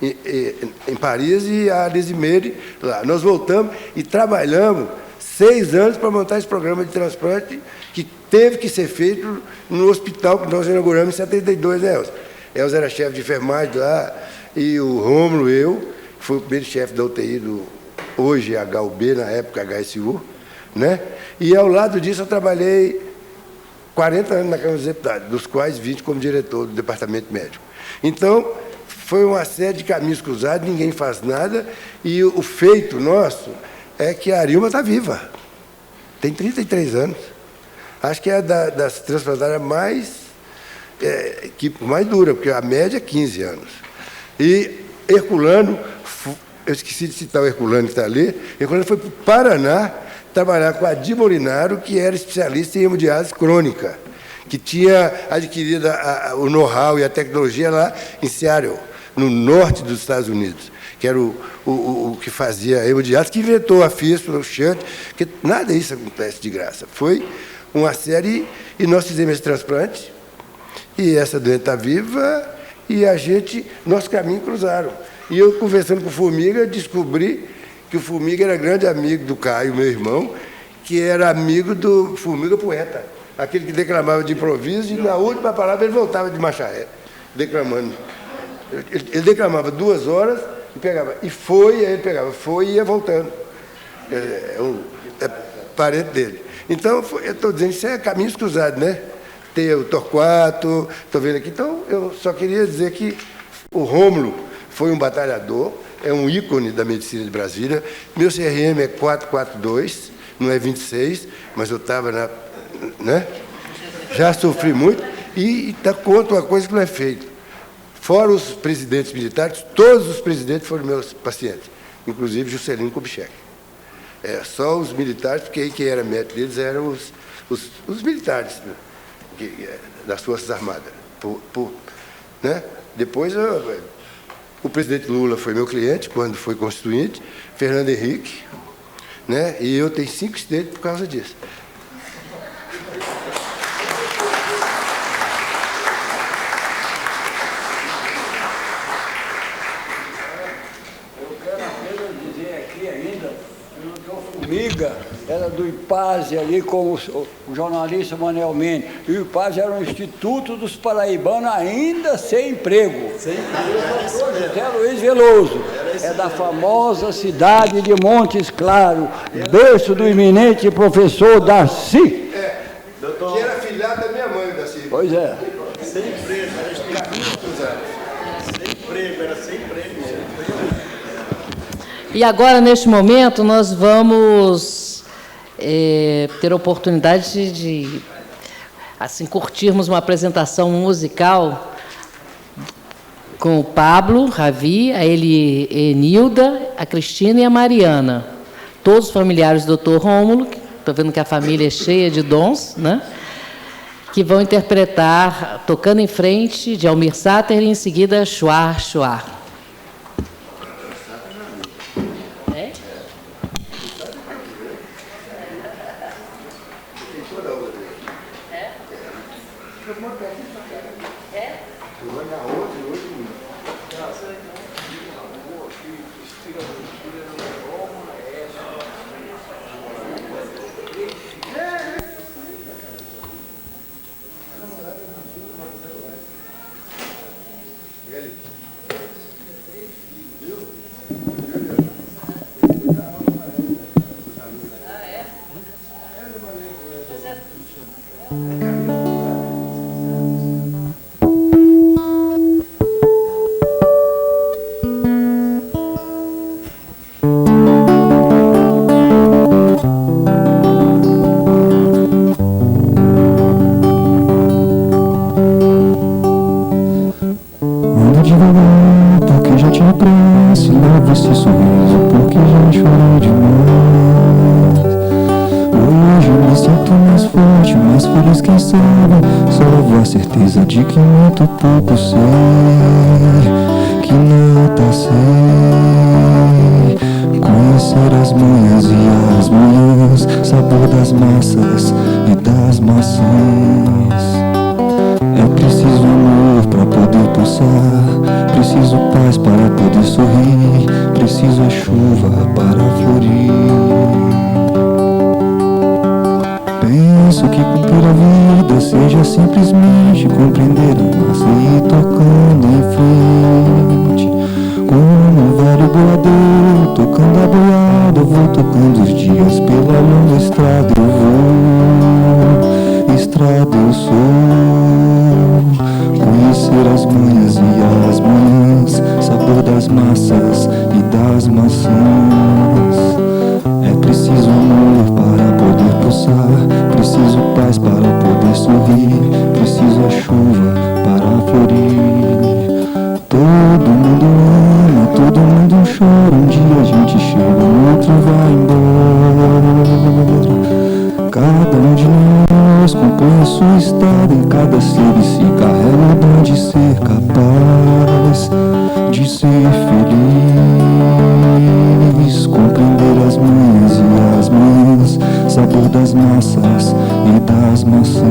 em Paris e a Lisimério lá. Nós voltamos e trabalhamos 6 anos para montar esse programa de transplante, que teve que ser feito no hospital que nós inauguramos em 72, né, Elza? Elza era chefe de enfermagem lá, e o Rômulo, eu, fui o primeiro chefe da UTI do hoje HUB, na época HSU, né? E ao lado disso eu trabalhei 40 anos na Câmara dos Deputados, dos quais 20 como diretor do departamento médico. Então, foi uma série de caminhos cruzados, ninguém faz nada, e o feito nosso é que a Arilma está viva. Tem 33 anos. Acho que é das transplantadas mais dura, porque a média é 15 anos. E Herculano, eu esqueci de citar o Herculano que está ali, Herculano foi para o Paraná trabalhar com a Di Molinaro, que era especialista em hemodiálise crônica, que tinha adquirido o know-how e a tecnologia lá em Seattle, no norte dos Estados Unidos, que era o que fazia a hemodiálise, que inventou a fístula, o shunt, que nada disso acontece de graça. Foi uma série, e nós fizemos esse transplante, e essa doente está viva, e nossos caminhos cruzaram. E eu, conversando com o Formiga, descobri que o Formiga era grande amigo do Caio, meu irmão, que era amigo do Formiga poeta, aquele que declamava de improviso, e na última palavra ele voltava de Machaé, declamando. Ele declamava 2 horas e pegava, aí ele pegava, foi e ia voltando. é parente dele. Então, eu estou dizendo, isso é caminhos cruzados, né? Tem o Torquato, estou vendo aqui. Então, eu só queria dizer que o Rômulo foi um batalhador, é um ícone da medicina de Brasília. Meu CRM é 442, não é 26, mas eu estava na... né? Já sofri muito e está contra uma coisa que não é feita. Fora os presidentes militares, todos os presidentes foram meus pacientes, inclusive Juscelino Kubitschek. Só os militares, porque aí quem era médico deles eram os militares, né, das Forças Armadas. Né? Depois, o presidente Lula foi meu cliente, quando foi constituinte, Fernando Henrique, né? E eu tenho 5 estrelas por causa disso. Formiga era do IPASE ali com o jornalista Manuel Mendes. E o IPASE era um instituto dos paraibanos ainda sem emprego. Sem emprego. José Luiz Veloso. É da famosa cidade de Montes Claros, berço do eminente professor Darcy. Doutor... Que era filhado da minha mãe, Darcy. Pois é. Sem emprego, era sem emprego, era sem emprego. E agora, neste momento, nós vamos ter a oportunidade de assim, curtirmos uma apresentação musical com o Pablo, Ravi, a Enilda, a Cristina e a Mariana. Todos familiares do Dr. Rômulo, estou vendo que a família é cheia de dons, né? Que vão interpretar Tocando em Frente, de Almir Sater, e em seguida Chuar, Chuar. Certeza de que muito pouco sei, que nada sei. Conhecer as manhãs e as manhãs, sabor das massas e das maçãs. É preciso amor para poder pulsar, preciso paz para poder sorrir, preciso a chuva para florir. Penso que cumprir a vida seja simplesmente compreender a massa e ir tocando em frente. Como um velho boiadeiro tocando a boiada, eu vou tocando os dias pela longa estrada. Eu vou, estrada eu sou. Conhecer as manhãs e as manhãs, sabor das massas e das maçãs. É preciso amor para poder pulsar, preciso paz para poder sorrir, preciso a chuva para florir. Todo mundo ama, todo mundo chora, um dia a gente chega, o outro vai embora. Cada um de nós compõe a sua história, e cada ser e se carrega o dom de ser capaz de ser feliz. Compreender as manhãs e as manhãs, sabor das massas e das maçãs.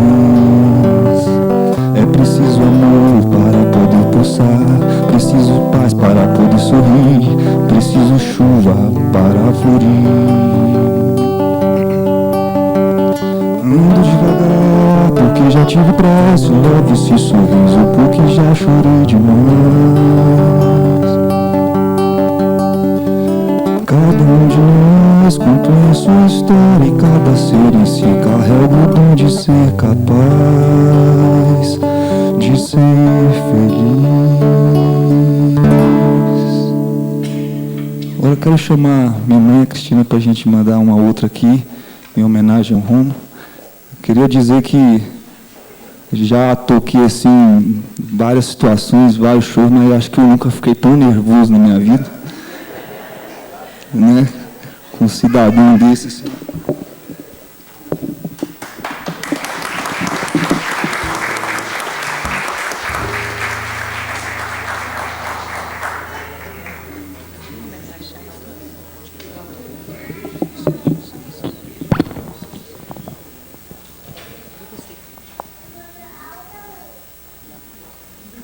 É preciso amor para poder pulsar, preciso paz para poder sorrir, preciso chuva para florir. Ando devagar porque já tive pressa, levo esse sorriso porque já chorei demais. Cada um de nós conta história e cada ser em si carrega o dom de ser capaz de ser feliz. Agora eu quero chamar minha mãe, a Cristina, para a gente mandar uma outra aqui, em homenagem ao Romo. Queria dizer que já toquei assim em várias situações, vários shows, mas acho que eu nunca fiquei tão nervoso na minha vida, né? Com um cidadão desse assim.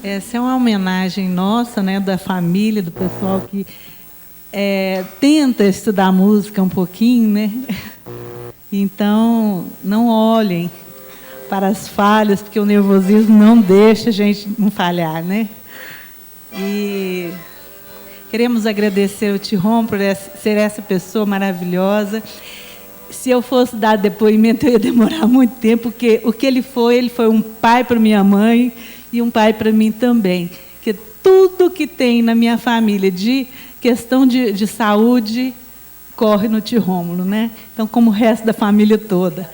Essa é uma homenagem nossa, né, da família, do pessoal que tenta estudar música um pouquinho, né? Então, não olhem para as falhas, porque o nervosismo não deixa a gente não falhar, né? E queremos agradecer ao Tio Romo por ser essa pessoa maravilhosa. Se eu fosse dar depoimento, eu ia demorar muito tempo, porque o que ele foi um pai para minha mãe e um pai para mim também. Que tudo que tem na minha família de questão de saúde corre no Tio Rômulo, né? Então, como o resto da família toda.